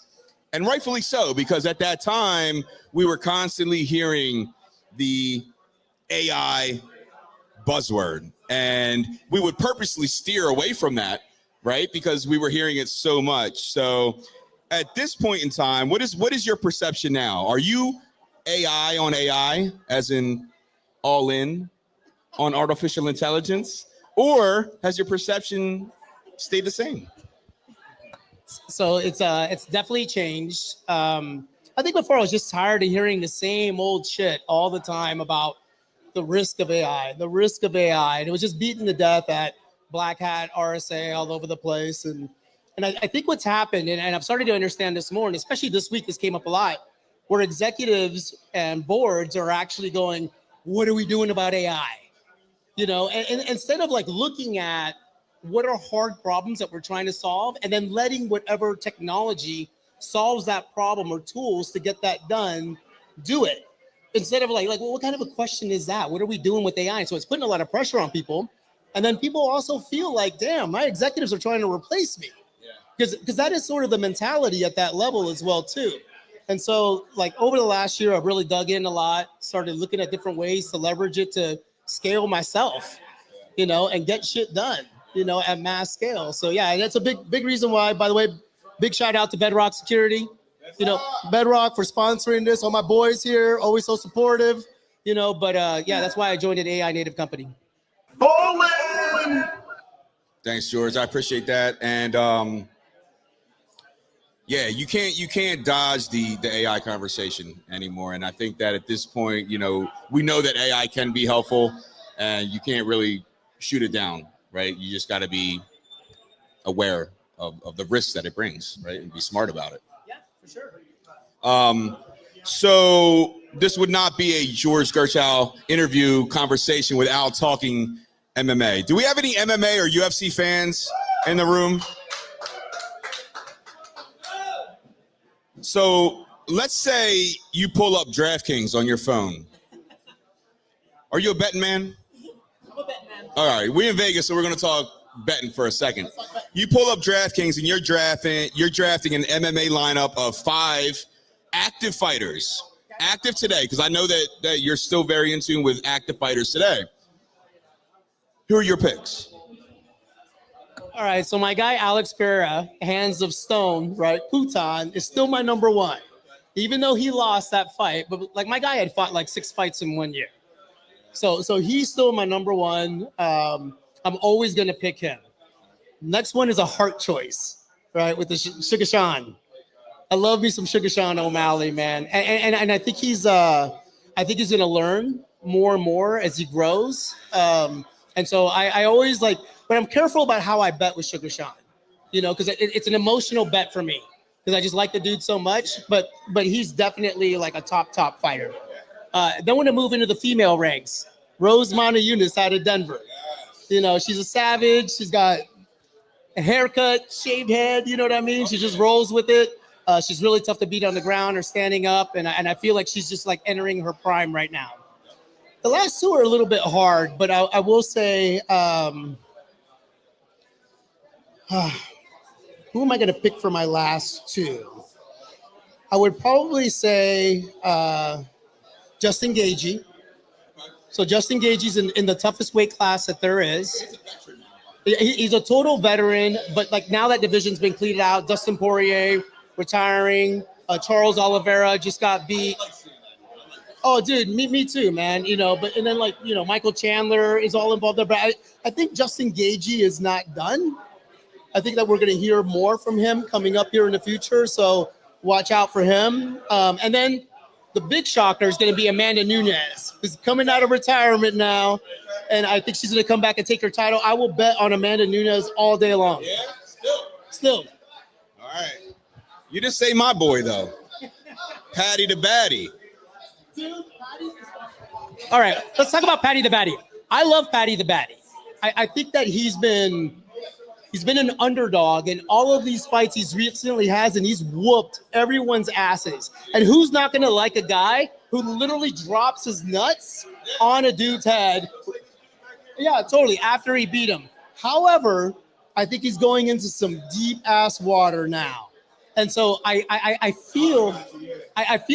And rightfully so, because at that time, we were constantly hearing the AI buzzword. And we would purposely steer away from that, right? Because we were hearing it so much. So at this point in time, what is your perception now? Are you AI on AI, as in all in on artificial intelligence? Or has your perception stayed the same? So it's definitely changed. I think before I was just tired of hearing the same old shit all the time about the risk of AI, and it was just beaten to death at Black Hat, RSA, all over the place. And I think what's happened, and I've started to understand this more, and especially this week, this came up a lot, where executives and boards are actually going, what are we doing about AI? You know, and instead of like looking at what are hard problems that we're trying to solve, and then letting whatever technology solves that problem or tools to get that done, do it. Instead of like, well, what kind of a question is that? What are we doing with AI? So it's putting a lot of pressure on people. And then people also feel like, damn, my executives are trying to replace me. Because that is sort of the mentality at that level as well, too. And so like over the last year, I've really dug in a lot, started looking at different ways to leverage it to scale myself, you know, and get shit done, you know, at mass scale. So yeah, and that's a big reason why, by the way, big shout out to Bedrock Security, you know, Bedrock for sponsoring this. All my boys here, always so supportive, you know, but yeah, that's why I joined an AI native company. Thanks, George. I appreciate that. And yeah, you can't dodge the AI conversation anymore. And I think that at this point, you know, we know that AI can be helpful, and you can't really shoot it down, right? You just got to be aware of the risks that it brings, right? And be smart about it. Yeah, for sure. So this would not be a George Gerchow interview conversation without talking MMA. Do we have any MMA or UFC fans in the room? So let's say you pull up DraftKings on your phone. Are you a betting man? I'm a betting man. All right, we're in Vegas, so we're going to talk betting for a second. You pull up DraftKings and you're drafting an MMA lineup of 5 active fighters, active today, because I know that you're still very in tune with active fighters today. Who are your picks? All right, so my guy Alex Pereira, Hands of Stone, right? Putan is still my number 1, even though he lost that fight. But like my guy had fought like 6 fights in 1 year, so he's still my number 1. I'm always gonna pick him. Next one is a heart choice, right? With the Sugar Sean. I love me some Sugar Sean O'Malley, man, and I think he's gonna learn more and more as he grows. And so I always like. But I'm careful about how I bet with Sugar Sean, you know, because it's an emotional bet for me because I just like the dude so much. But he's definitely like a top fighter. Then when I move into the female ranks, Rose Namajunas out of Denver. You know, she's a savage. She's got a haircut, shaved head. You know what I mean? She just rolls with it. She's really tough to beat on the ground or standing up. And I feel like she's just like entering her prime right now. The last 2 are a little bit hard, but I will say. Who am I going to pick for my last 2? I would probably say Justin Gaethje. So Justin Gaethje's in the toughest weight class that there is. He's a total veteran, but like now that division's been cleared out. Dustin Poirier retiring. Charles Oliveira just got beat. Oh, dude, me too, man. You know, and then like, you know, Michael Chandler is all involved there. But I think Justin Gaethje is not done. I think that we're going to hear more from him coming up here in the future. So watch out for him. And then the big shocker is going to be Amanda Nunes, who's coming out of retirement now. And I think she's going to come back and take her title. I will bet on Amanda Nunes all day long. Yeah, Still. All right. You just say my boy, though. Patty the Batty. All right, let's talk about Patty the Batty. I love Patty the Batty. I think that he's been an underdog in all of these fights he's recently has, and he's whooped everyone's asses. And who's not going to like a guy who literally drops his nuts on a dude's head? Yeah, totally. After he beat him. However, I think he's going into some deep ass water now, and so I feel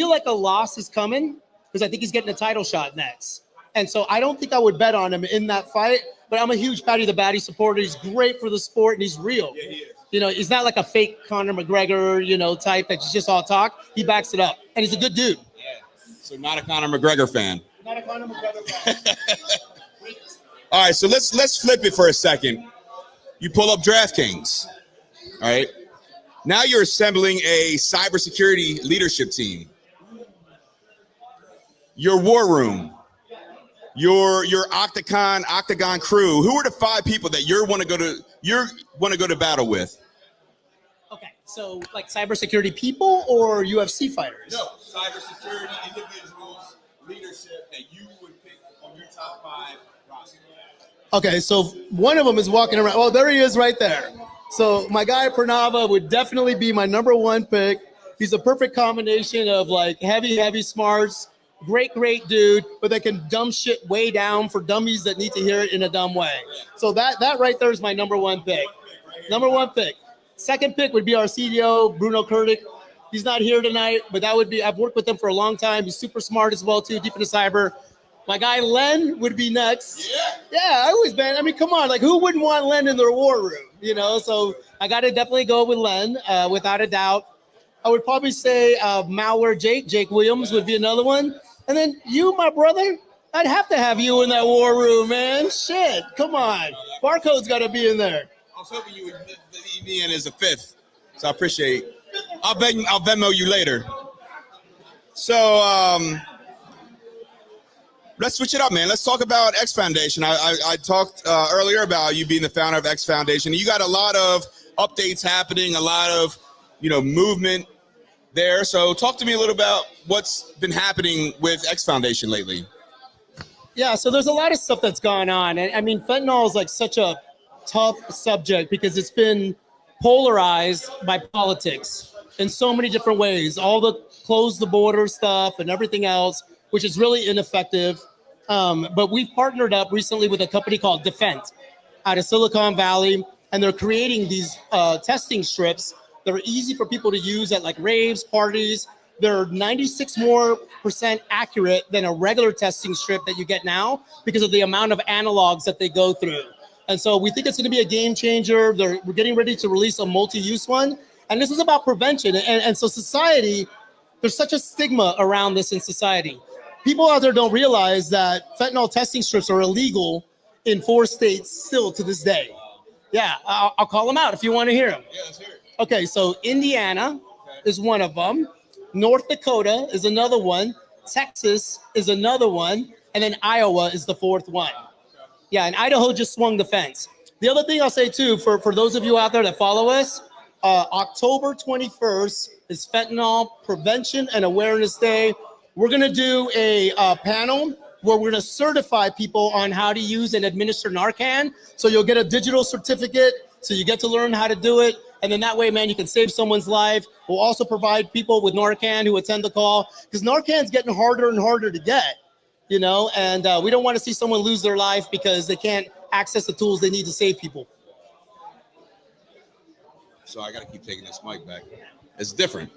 like a loss is coming because I think he's getting a title shot next. And so I don't think I would bet on him in that fight, but I'm a huge Patty the Batty supporter. He's great for the sport and he's real. Yeah, he is. You know, he's not like a fake Conor McGregor, you know, type that's just all talk. He backs it up and he's a good dude. Yeah. So not a Conor McGregor fan. Not a Conor McGregor fan. All right, so let's flip it for a second. You pull up DraftKings. All right. Now you're assembling a cybersecurity leadership team. Your war room. Your octagon crew. Who are the 5 people that you want to go to battle with? Okay, so like cybersecurity people or UFC fighters? No, cybersecurity individuals, leadership that you would pick on your top 5 roster. Okay, so one of them is walking around. Oh, there he is right there. So my guy Pranava would definitely be my number 1 pick. He's a perfect combination of like heavy smarts. Great dude, but they can dumb shit way down for dummies that need to hear it in a dumb way. So that right there is my number 1 pick. Number 1 pick. Second pick would be our CDO, Bruno Kurtic. He's not here tonight, but that would be, I've worked with him for a long time. He's super smart as well, too, deep into cyber. My guy Len would be next. Yeah, I always been. I mean, come on, like who wouldn't want Len in their war room? You know, so I got to definitely go with Len, without a doubt. I would probably say Malware Jake Williams would be another one. And then you, my brother, I'd have to have you in that war room, man. Shit, come on. BarCode's got to be in there. I was hoping you would leave me in as a 5th, so I appreciate it. I'll Venmo you later. So let's switch it up, man. Let's talk about X Foundation. I talked earlier about you being the founder of X Foundation. You got a lot of updates happening, a lot of movement there. So talk to me a little about what's been happening with X Foundation lately. Yeah, so there's a lot of stuff that's gone on. And I mean, fentanyl is like such a tough subject because it's been polarized by politics in so many different ways. All the close the border stuff and everything else, which is really ineffective. But we've partnered up recently with a company called Defent out of Silicon Valley, and they're creating these testing strips. They're easy for people to use at like raves, parties. They're 96% more accurate than a regular testing strip that you get now because of the amount of analogs that they go through. And so we think it's going to be a game changer. We're getting ready to release a multi-use one. And this is about prevention. And so society, there's such a stigma around this in society. People out there don't realize that fentanyl testing strips are illegal in 4 states still to this day. Yeah, I'll call them out if you want to hear them. Yeah, let's hear it. Okay, so Indiana is one of them. North Dakota is another one. Texas is another one. And then Iowa is the 4th one. Yeah, and Idaho just swung the fence. The other thing I'll say, too, for those of you out there that follow us, October 21st is Fentanyl Prevention and Awareness Day. We're going to do a panel where we're going to certify people on how to use and administer Narcan. So you'll get a digital certificate, so you get to learn how to do it. And then that way, man, you can save someone's life. We'll also provide people with Narcan who attend the call because Narcan's getting harder and harder to get, and we don't want to see someone lose their life because they can't access the tools they need to save people. So I got to keep taking this mic back. It's different.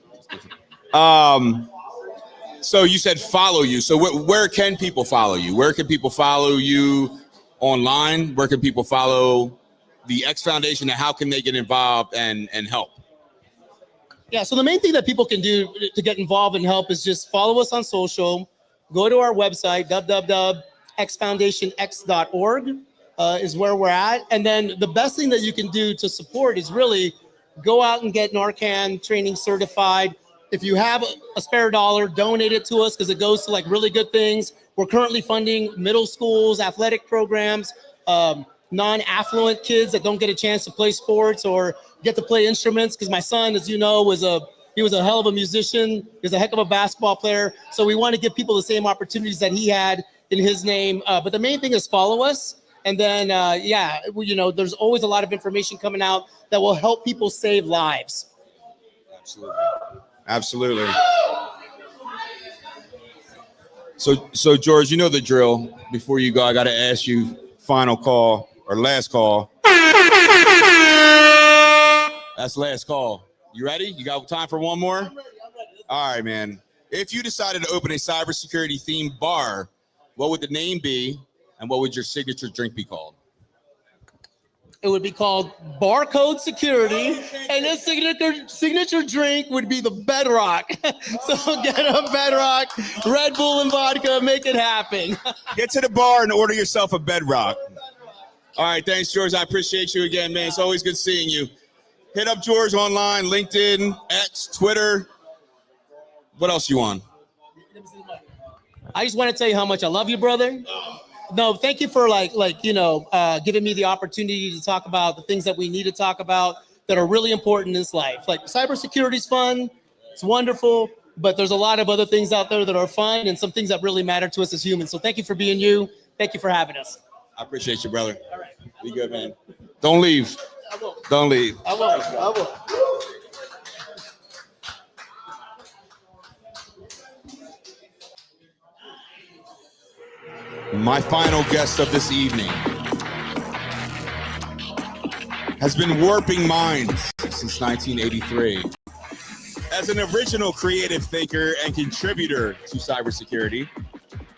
So you said follow you. So where can people follow you? Where can people follow you online? Where can people follow the X Foundation, and how can they get involved and help? Yeah, so the main thing that people can do to get involved and help is just follow us on social, go to our website, www.xfoundationx.org is where we're at. And then the best thing that you can do to support is really go out and get Narcan training certified. If you have a spare dollar, donate it to us because it goes to like really good things. We're currently funding middle schools, athletic programs, non-affluent kids that don't get a chance to play sports or get to play instruments. Because my son, as you know, was a He was a hell of a musician. He's a heck of a basketball player. So we want to give people the same opportunities that he had in his name. But the main thing is follow us. And then, there's always a lot of information coming out that will help people save lives. Absolutely. So George, you know the drill. Before you go, I got to ask you, final call or last call. That's last call. You ready? You got time for one more? I'm ready. All right, man. If you decided to open a cybersecurity themed bar, what would the name be, and what would your signature drink be called? It would be called BarCode Security, and this signature drink would be the Bedrock. So get a Bedrock, Red Bull and vodka, make it happen. Get to the bar and order yourself a Bedrock. All right, thanks, George. I appreciate you again, man. It's always good seeing you. Hit up George online, LinkedIn, X, Twitter. What else you on? I just want to tell you how much I love you, brother. No, thank you for giving me the opportunity to talk about the things that we need to talk about that are really important in this life. Like cybersecurity is fun, it's wonderful, but there's a lot of other things out there that are fun and some things that really matter to us as humans. So thank you for being you. Thank you for having us. I appreciate you, brother. All right. Be good, man. Don't leave. I won't. Don't leave. I won't. My final guest of this evening has been warping minds since 1983. As an original creative thinker and contributor to cybersecurity,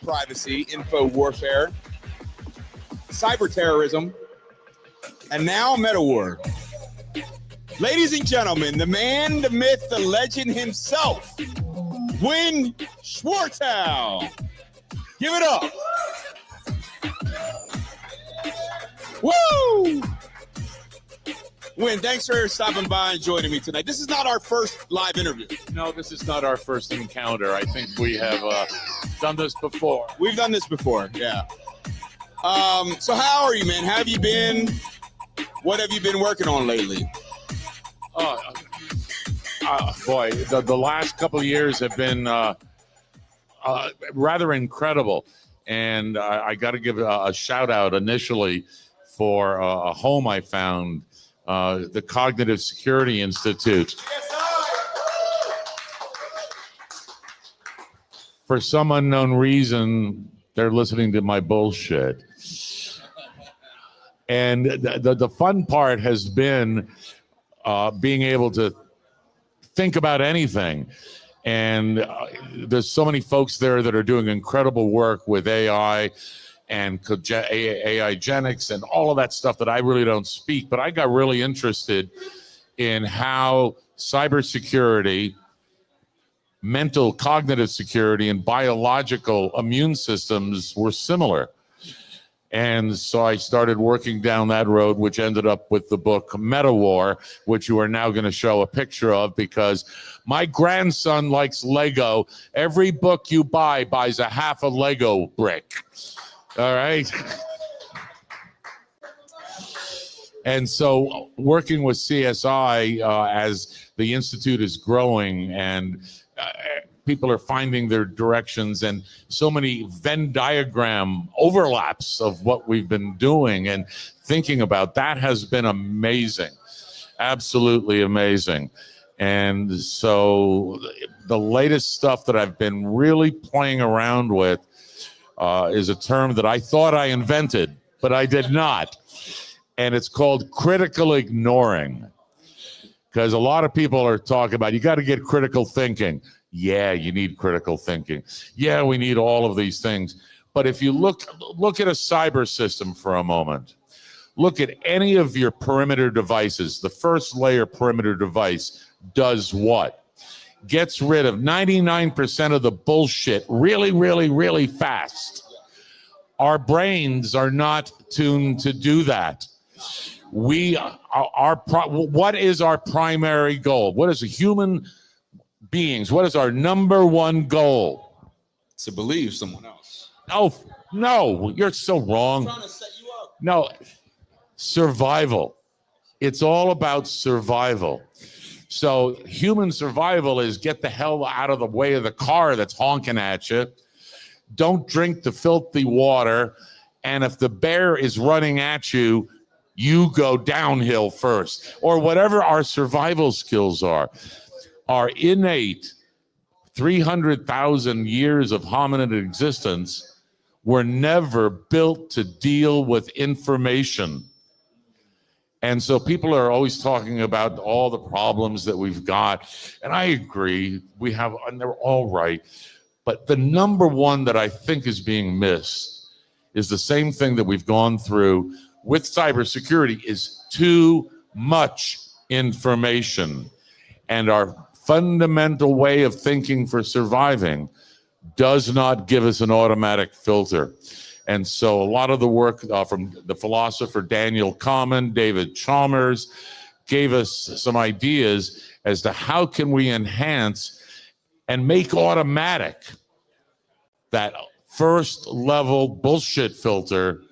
privacy, info warfare, cyber terrorism, and now meta war. Ladies and gentlemen, the man, the myth, the legend himself, Win Schwartau. Give it up. Woo! Win, thanks for stopping by and joining me tonight. This is not our first live interview. No, this is not our first encounter. I think we have done this before. We've done this before, yeah. So how are you, man? How have you been? What have you been working on lately? Boy, the last couple of years have been rather incredible. And I got to give a shout out initially for a home I found, the Cognitive Security Institute. For some unknown reason, they're listening to my bullshit. And the fun part has been being able to think about anything. And there's so many folks there that are doing incredible work with AI and AI-genics and all of that stuff that I really don't speak. But I got really interested in how cybersecurity, mental cognitive security, and biological immune systems were similar. And so I started working down that road, which ended up with the book Meta War, which you are now going to show a picture of because my grandson likes Lego. Every book you buy buys a half a Lego brick. All right. And so working with CSI as the Institute is growing and people are finding their directions and so many Venn diagram overlaps of what we've been doing and thinking about, that has been amazing. Absolutely amazing. And so the latest stuff that I've been really playing around with is a term that I thought I invented, but I did not. And it's called critical ignoring. Because a lot of people are talking about, you got to get critical thinking. Yeah, you need critical thinking. Yeah, we need all of these things. But if you look at a cyber system for a moment, look at any of your perimeter devices. The first layer perimeter device does what? Gets rid of 99% of the bullshit really, really, really fast. Our brains are not tuned to do that. What is our primary goal? What is a human beings? What is our number one goal? To believe someone else. Oh, no, you're so wrong. I'm trying to set you up. No, survival. It's all about survival. So human survival is get the hell out of the way of the car that's honking at you. Don't drink the filthy water. And if the bear is running at you, you go downhill first. Or whatever our survival skills are. Our innate 300,000 years of hominid existence were never built to deal with information. And so people are always talking about all the problems that we've got. And I agree, we have, and they're all right. But the number one that I think is being missed is the same thing that we've gone through with cybersecurity, is too much information. And our fundamental way of thinking for surviving does not give us an automatic filter. And so a lot of the work from the philosopher Daniel Kahneman, David Chalmers, gave us some ideas as to how can we enhance and make automatic that first level bullshit filter.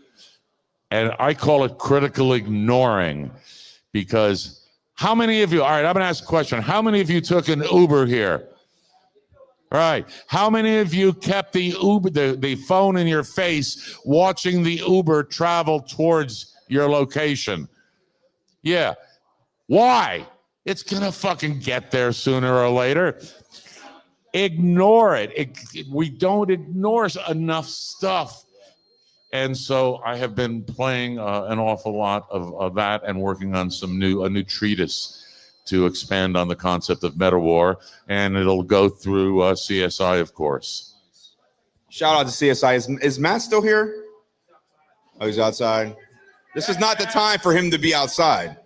And I call it critical ignoring, because how many of you, all right, I'm gonna ask a question. How many of you took an Uber here? All right. How many of you kept the Uber, the phone in your face, watching the Uber travel towards your location? Yeah. Why? It's going to fucking get there sooner or later. Ignore it. We don't ignore enough stuff. And so I have been playing an awful lot of that and working on a new treatise to expand on the concept of meta war, and it'll go through CSI, of course. Shout out to CSI. Is Matt still here? Oh, he's outside. This is not the time for him to be outside.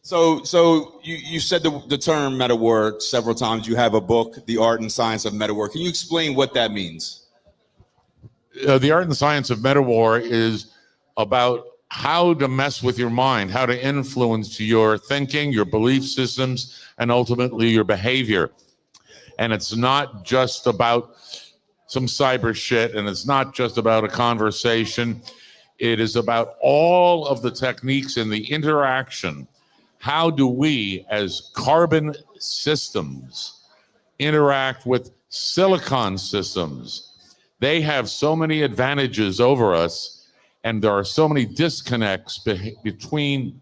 So you said the term meta war several times. You have a book, The Art and Science of Meta War. Can you explain what that means? The Art and Science of Meta War is about how to mess with your mind, how to influence your thinking, your belief systems, and ultimately your behavior. And it's not just about some cyber shit, and it's not just about a conversation. It is about all of the techniques and the interaction. How do we, as carbon systems, interact with silicon systems? They have so many advantages over us. And there are so many disconnects between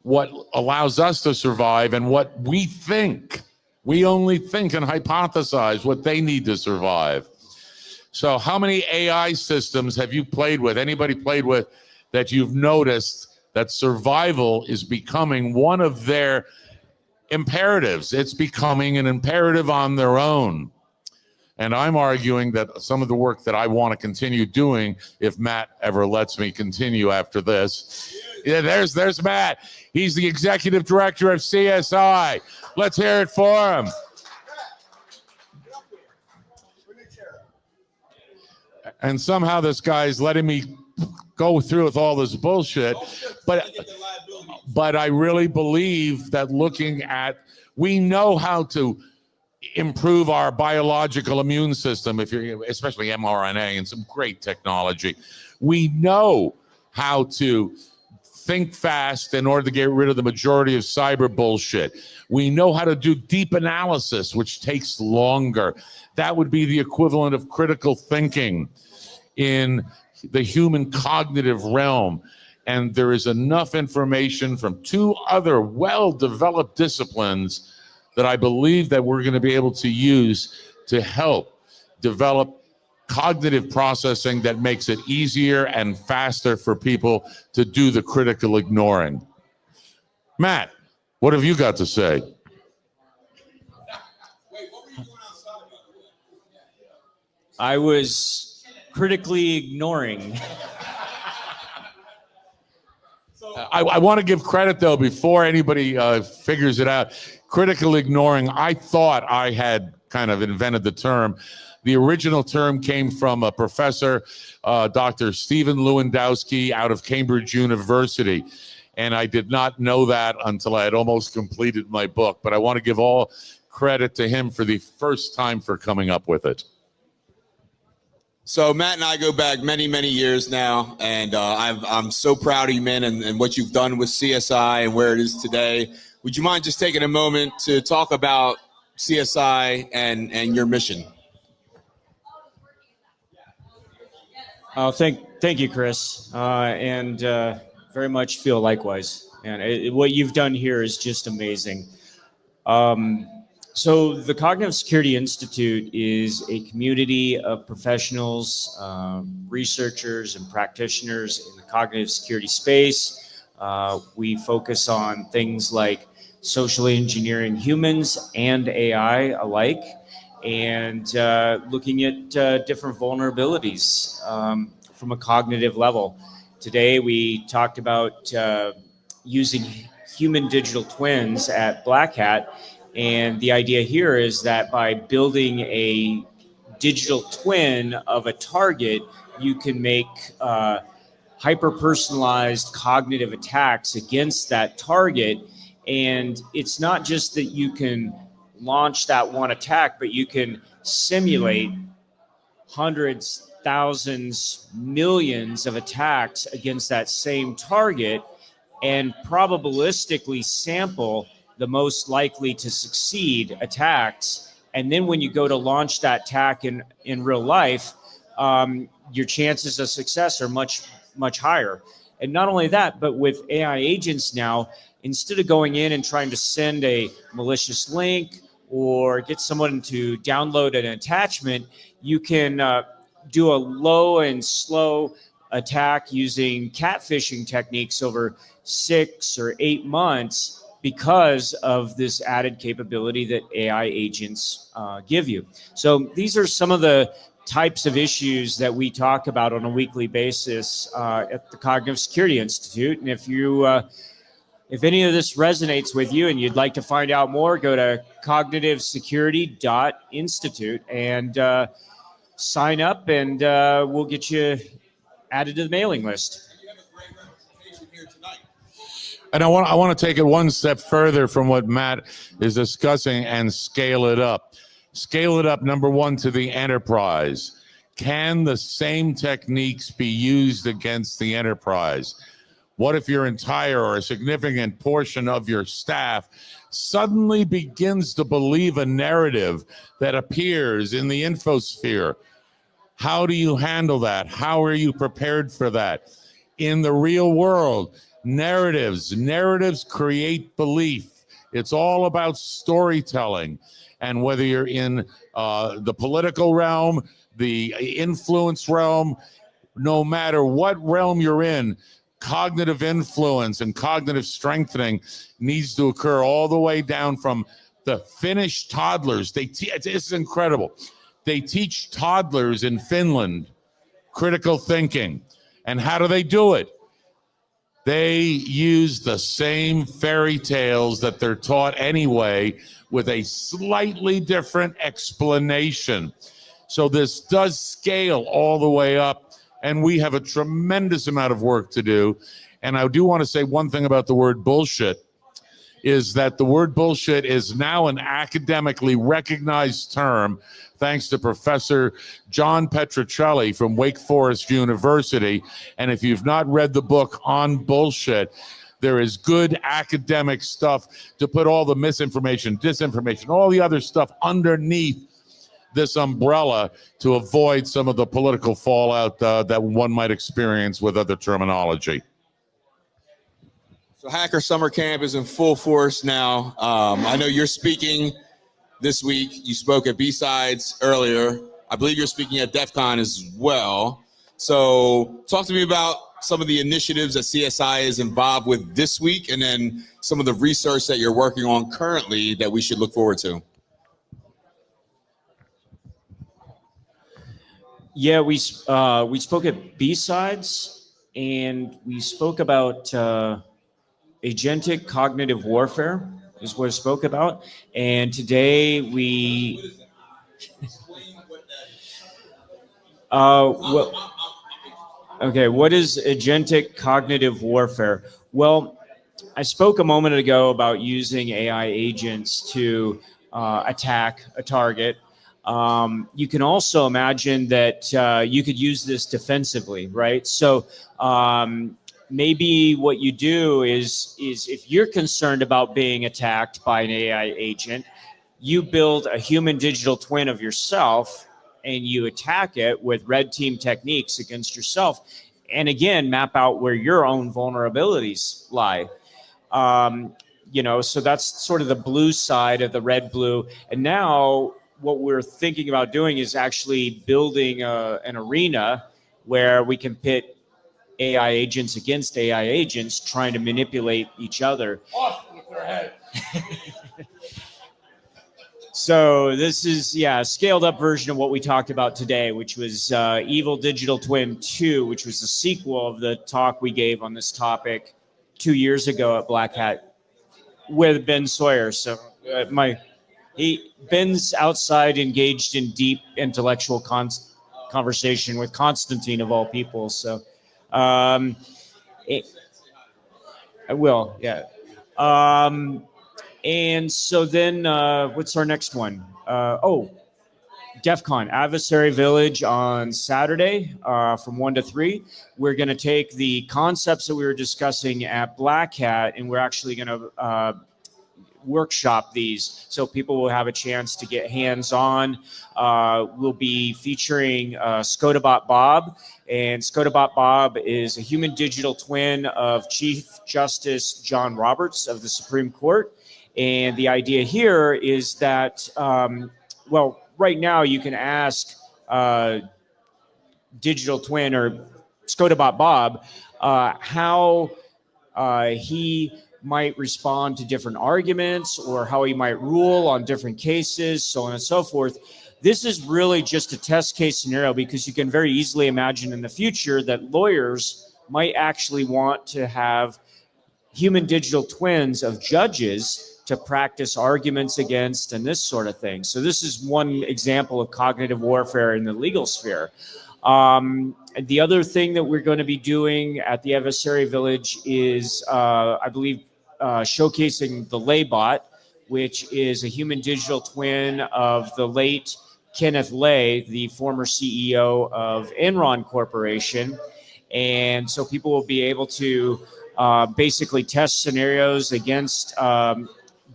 what allows us to survive and what we think. We only think and hypothesize what they need to survive. So how many AI systems have you played with, anybody played with, that you've noticed that survival is becoming one of their imperatives? It's becoming an imperative on their own. And I'm arguing that some of the work that I want to continue doing, if Matt ever lets me continue after this. Yeah, there's Matt. He's the executive director of CSI. Let's hear it for him. And somehow this guy's letting me go through with all this bullshit. But I really believe that we know how to improve our biological immune system, especially mRNA and some great technology. We know how to think fast in order to get rid of the majority of cyber bullshit. We know how to do deep analysis, which takes longer. That would be the equivalent of critical thinking in the human cognitive realm. And there is enough information from two other well-developed disciplines that I believe that we're going to be able to use to help develop cognitive processing that makes it easier and faster for people to do the critical ignoring. Matt, what have you got to say? I was critically ignoring. I want to give credit, though, before anybody figures it out. Critical ignoring, I thought I had kind of invented the term. The original term came from a professor, Dr. Stephen Lewandowski out of Cambridge University. And I did not know that until I had almost completed my book. But I want to give all credit to him for the first time for coming up with it. So Matt and I go back many, many years now, and I'm so proud of you, man, and what you've done with CSI and where it is today. Would you mind just taking a moment to talk about CSI and your mission? Thank you, Chris, and very much feel likewise. And what you've done here is just amazing. So the Cognitive Security Institute is a community of professionals, researchers, and practitioners in the cognitive security space. We focus on things like socially engineering humans and AI alike, and looking at different vulnerabilities from a cognitive level. Today, we talked about using human digital twins at Black Hat. And the idea here is that by building a digital twin of a target, you can make hyper-personalized cognitive attacks against that target. And it's not just that you can launch that one attack, but you can simulate hundreds, thousands, millions of attacks against that same target and probabilistically sample the most likely to succeed attacks. And then when you go to launch that attack in real life, your chances of success are much, much higher. And not only that, but with AI agents now, instead of going in and trying to send a malicious link or get someone to download an attachment, you can do a low and slow attack using catfishing techniques over 6 or 8 months because of this added capability that AI agents give you. So these are some of the types of issues that we talk about on a weekly basis at the Cognitive Security Institute. And if any of this resonates with you and you'd like to find out more, go to cognitivesecurity.institute and sign up, and we'll get you added to the mailing list. And I want to take it one step further from what Matt is discussing and scale it up. Scale it up, number one, to the enterprise. Can the same techniques be used against the enterprise? What if your entire or a significant portion of your staff suddenly begins to believe a narrative that appears in the infosphere? How do you handle that? How are you prepared for that? In the real world, narratives create belief. It's all about storytelling. And whether you're in the political realm, the influence realm, no matter what realm you're in, cognitive influence and cognitive strengthening needs to occur all the way down from the Finnish toddlers. It's incredible. They teach toddlers in Finland critical thinking. And how do they do it? They use the same fairy tales that they're taught anyway, with a slightly different explanation. So this does scale all the way up, and we have a tremendous amount of work to do. And I do want to say one thing about the word bullshit, is that the word bullshit is now an academically recognized term, thanks to Professor John Petrocelli from Wake Forest University. And if you've not read the book on bullshit, there is good academic stuff to put all the misinformation, disinformation, all the other stuff underneath this umbrella to avoid some of the political fallout that one might experience with other terminology. So Hacker Summer Camp is in full force now. I know you're speaking this week. You spoke at B-Sides earlier. I believe you're speaking at DEF CON as well. So talk to me about some of the initiatives that CSI is involved with this week, and then some of the research that you're working on currently that we should look forward to. Yeah, we spoke at B-Sides, and we spoke about agentic cognitive warfare is what I spoke about. And today we what is agentic cognitive warfare? Well, I spoke a moment ago about using AI agents to attack a target. You can also imagine that you could use this defensively, right? So maybe what you do is if you're concerned about being attacked by an AI agent, you build a human digital twin of yourself and you attack it with red team techniques against yourself. And again, map out where your own vulnerabilities lie. So that's sort of the blue side of the red blue. And now what we're thinking about doing is actually building an arena where we can pit AI agents against AI agents trying to manipulate each other. Off with their head. So this is, a scaled up version of what we talked about today, which was Evil Digital Twin 2, which was the sequel of the talk we gave on this topic 2 years ago at Black Hat with Ben Sawyer. So Ben's outside engaged in deep intellectual conversation with Constantine of all people. So I will, yeah. And so then what's our next one? DEF CON, Adversary Village on Saturday from 1 to 3. We're going to take the concepts that we were discussing at Black Hat, and we're actually going to workshop these so people will have a chance to get hands-on. We'll be featuring Scodabot Bob, and Scodabot Bob is a human digital twin of Chief Justice John Roberts of the Supreme Court. And the idea here is that, right now you can ask Digital Twin or Scodabot Bob how he might respond to different arguments or how he might rule on different cases, so on and so forth. This is really just a test case scenario because you can very easily imagine in the future that lawyers might actually want to have human digital twins of judges to practice arguments against and this sort of thing. So this is one example of cognitive warfare in the legal sphere. The other thing that we're going to be doing at the Adversary Village is, I believe, showcasing the Laybot, which is a human digital twin of the late Kenneth Lay, the former CEO of Enron Corporation. And so people will be able to basically test scenarios against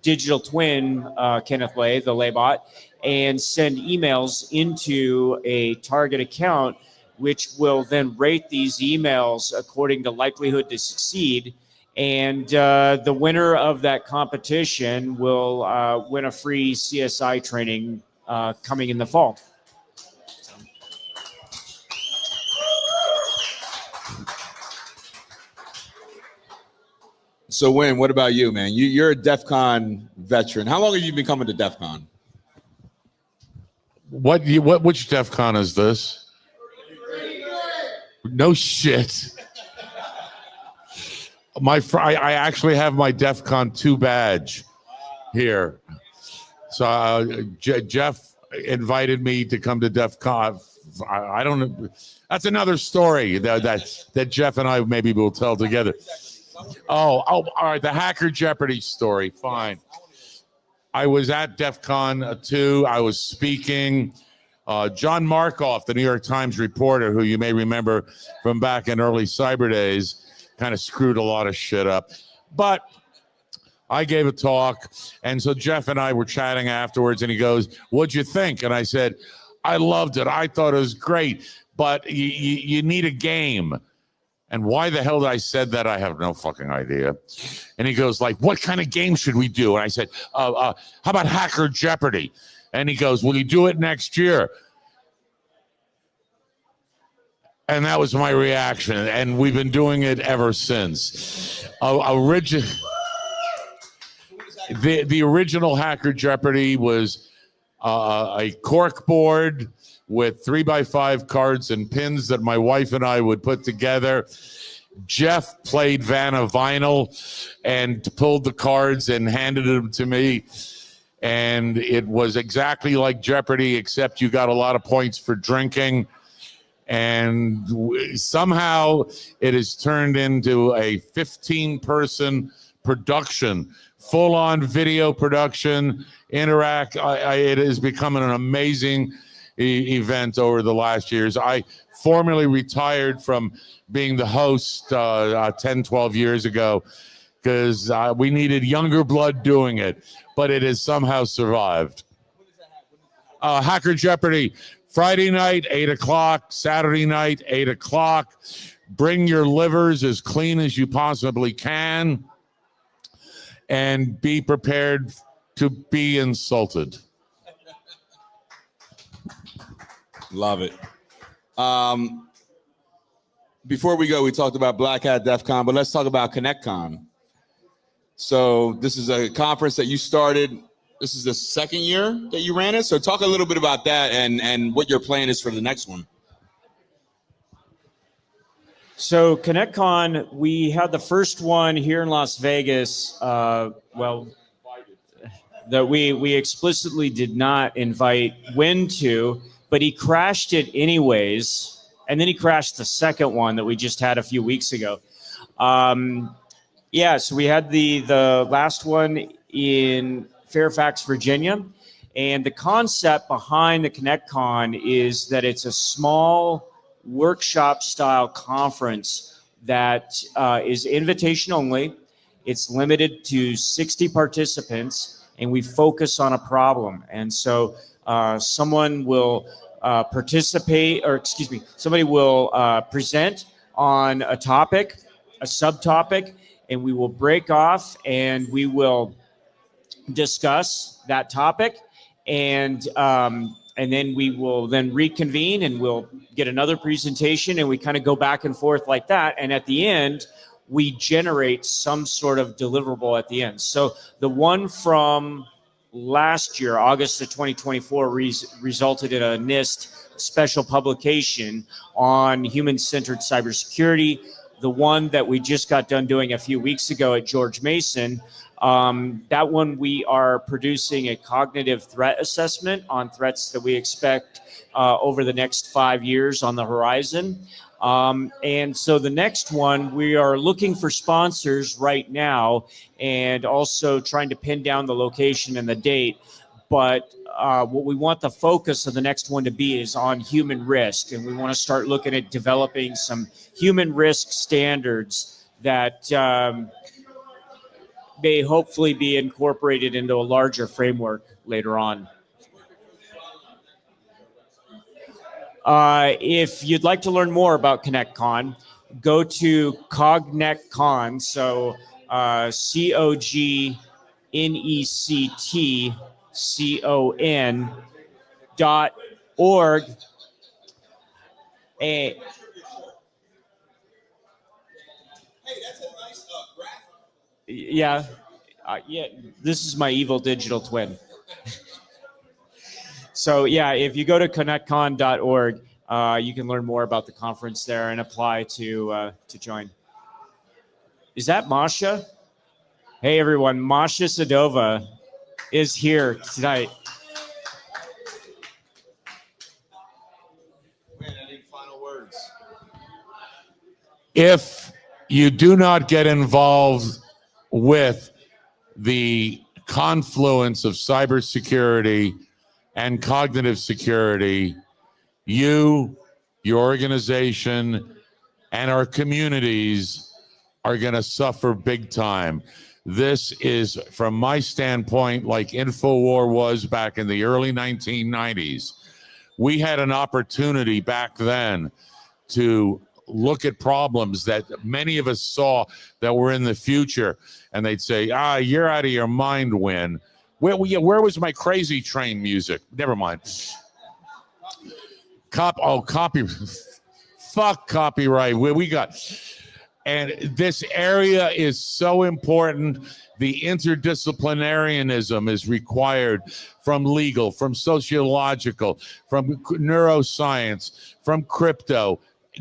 digital twin Kenneth Lay, the Laybot, and send emails into a target account, which will then rate these emails according to likelihood to succeed. And the winner of that competition will win a free CSI training coming in the fall. So, Win, what about you, man? You're a DEF CON veteran. How long have you been coming to DEF CON? Which DEF CON is this? No shit. I actually have my DEF CON 2 badge here. So Jeff invited me to come to DEF CON. I don't know. That's another story that Jeff and I maybe will tell together. Oh, all right. The Hacker Jeopardy story. Fine. I was at DEF CON 2. I was speaking. John Markoff, the New York Times reporter, who you may remember from back in early cyber days, kind of screwed a lot of shit up. But I gave a talk, and so Jeff and I were chatting afterwards, and he goes, "What'd you think?" And I said, "I loved it. I thought it was great, but you need a game." And why the hell did I said that? I have no fucking idea. And he goes, like, "What kind of game should we do?" And I said, how about Hacker Jeopardy? And he goes, "Will you do it next year?" And that was my reaction. And we've been doing it ever since. The original Hacker Jeopardy was a cork board with 3x5 cards and pins that my wife and I would put together. Jeff played Vanna Vinyl and pulled the cards and handed them to me. And it was exactly like Jeopardy, except you got a lot of points for drinking. And somehow it has turned into a 15-person production, full-on video production, interact. It is becoming an amazing event over the last years. I formally retired from being the host 10, 12 years ago because we needed younger blood doing it, but it has somehow survived. Hacker Jeopardy, Friday night, 8 o'clock, Saturday night, 8 o'clock. Bring your livers as clean as you possibly can and be prepared to be insulted. Love it. Before we go, we talked about Black Hat DEF CON, but let's talk about ConnectCon. So this is a conference that you started. This is the second year that you ran it. So talk a little bit about that and what your plan is for the next one. So ConnectCon, we had the first one here in Las Vegas. That we explicitly did not invite Win to, but he crashed it anyways. And then he crashed the second one that we just had a few weeks ago. So we had the last one in Fairfax, Virginia. And the concept behind the ConnectCon is that it's a small workshop style conference that is invitation only. It's limited to 60 participants, and we focus on a problem. And so someone will somebody will present on a topic, a subtopic, and we will break off and we will discuss that topic, and then we will then reconvene and we'll get another presentation, and we kind of go back and forth like that. And at the end, we generate some sort of deliverable at the end. So the one from last year, August of 2024, resulted in a NIST special publication on human-centered cybersecurity. The one that we just got done doing a few weeks ago at George Mason, that one we are producing a cognitive threat assessment on threats that we expect over the next 5 years on the horizon. And so the next one, we are looking for sponsors right now and also trying to pin down the location and the date. But what we want the focus of the next one to be is on human risk. And we want to start looking at developing some human risk standards that may hopefully be incorporated into a larger framework later on. If you'd like to learn more about ConnectCon, go to CognectCon, so CognectCon.org. Hey, that's a nice graphic. Yeah, this is my evil digital twin. So yeah, if you go to connectcon.org, you can learn more about the conference there and apply to join. Is that Masha? Hey everyone, Masha Sadova is here tonight. Man, I need final words. If you do not get involved with the confluence of cybersecurity and cognitive security, you, your organization, and our communities are going to suffer big time. This is, from my standpoint, like InfoWar was back in the early 1990s. We had an opportunity back then to look at problems that many of us saw that were in the future, and they'd say, you're out of your mind, Win. Where was my Crazy Train music? Never mind. Copy. Fuck copyright. We got. And this area is so important. The interdisciplinarianism is required from legal, from sociological, from neuroscience, from crypto,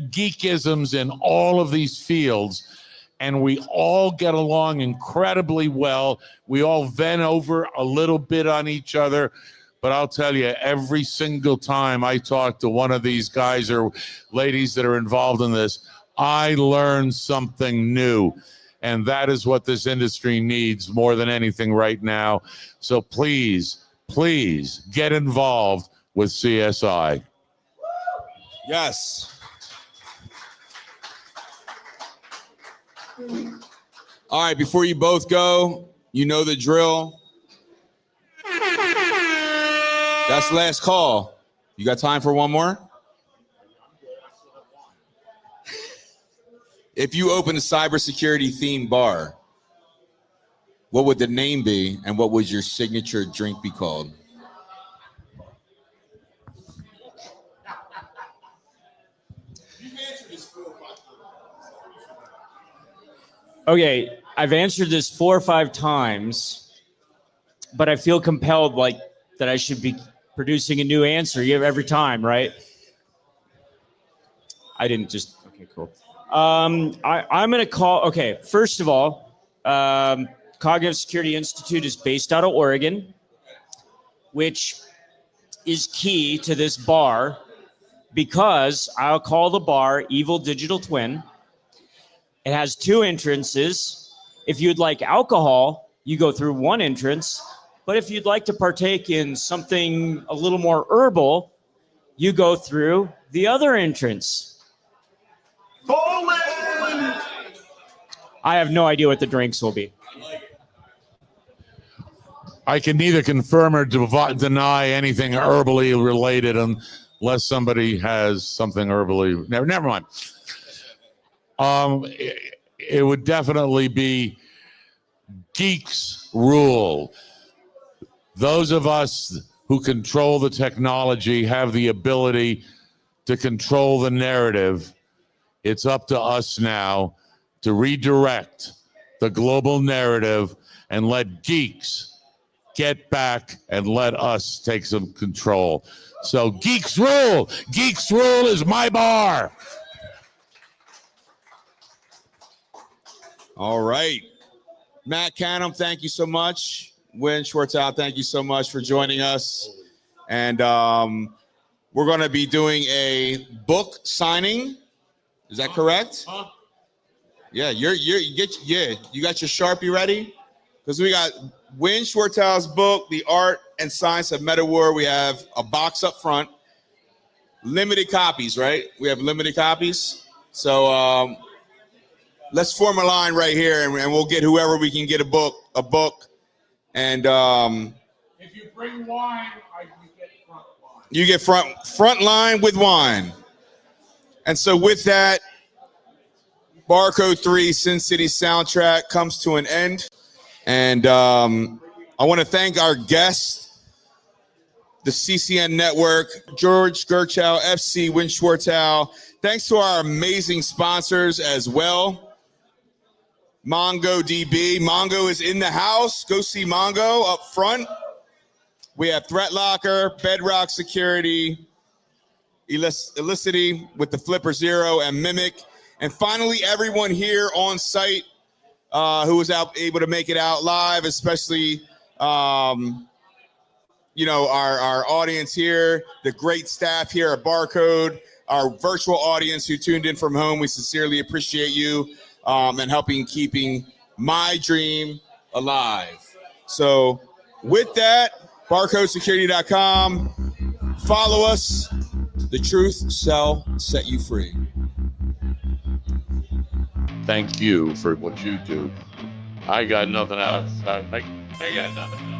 geekisms in all of these fields. And we all get along incredibly well. We all vent over a little bit on each other. But I'll tell you, every single time I talk to one of these guys or ladies that are involved in this, I learn something new. And that is what this industry needs more than anything right now. So please, please get involved with CSI. Yes. All right, before you both go, you know the drill. That's last call. You got time for one more? If you open a cybersecurity themed bar, what would the name be and what would your signature drink be called? Okay, I've answered this 4 or 5 times, but I feel compelled that I should be producing a new answer every time, right? I didn't just, okay, cool. I'm going to call, okay, first of all, Cognitive Security Institute is based out of Oregon, which is key to this bar because I'll call the bar Evil Digital Twin. It has 2 entrances. If you'd like alcohol, you go through one entrance. But if you'd like to partake in something a little more herbal, you go through the other entrance. I have no idea what the drinks will be. I can neither confirm or deny anything herbally related unless somebody has something herbally. Never mind. It would definitely be Geeks Rule. Those of us who control the technology have the ability to control the narrative. It's up to us now to redirect the global narrative and let geeks get back and let us take some control. So Geeks Rule. Geeks Rule is my bar. All right. Matt Canham, thank you so much. Wynn Schwartzow, thank you so much for joining us. And we're going to be doing a book signing. Is that correct? Yeah, you got your Sharpie ready? Because we got Wynn Schwartzow's book, The Art and Science of Meta War. We have a box up front. Limited copies, right? We have limited copies. So let's form a line right here, and we'll get whoever we can get a book. And if you bring wine, you get front line. You get front line with wine. And so with that, BarCode 3 SynCity soundtrack comes to an end. And I want to thank our guests, the CCN Network, George Gerchow, FC Wynn Schwartzow. Thanks to our amazing sponsors as well. MongoDB. Mongo is in the house. Go see Mongo up front. We have ThreatLocker, Bedrock Security, Elisity with the Flipper Zero and Mimic. And finally, everyone here on site who was able to make it out live, especially our audience here, the great staff here at BarCode, our virtual audience who tuned in from home. We sincerely appreciate you and keeping my dream alive. So with that, barcodesecurity.com. Follow us. The truth shall set you free. Thank you for what you do. I got nothing else. I got nothing else.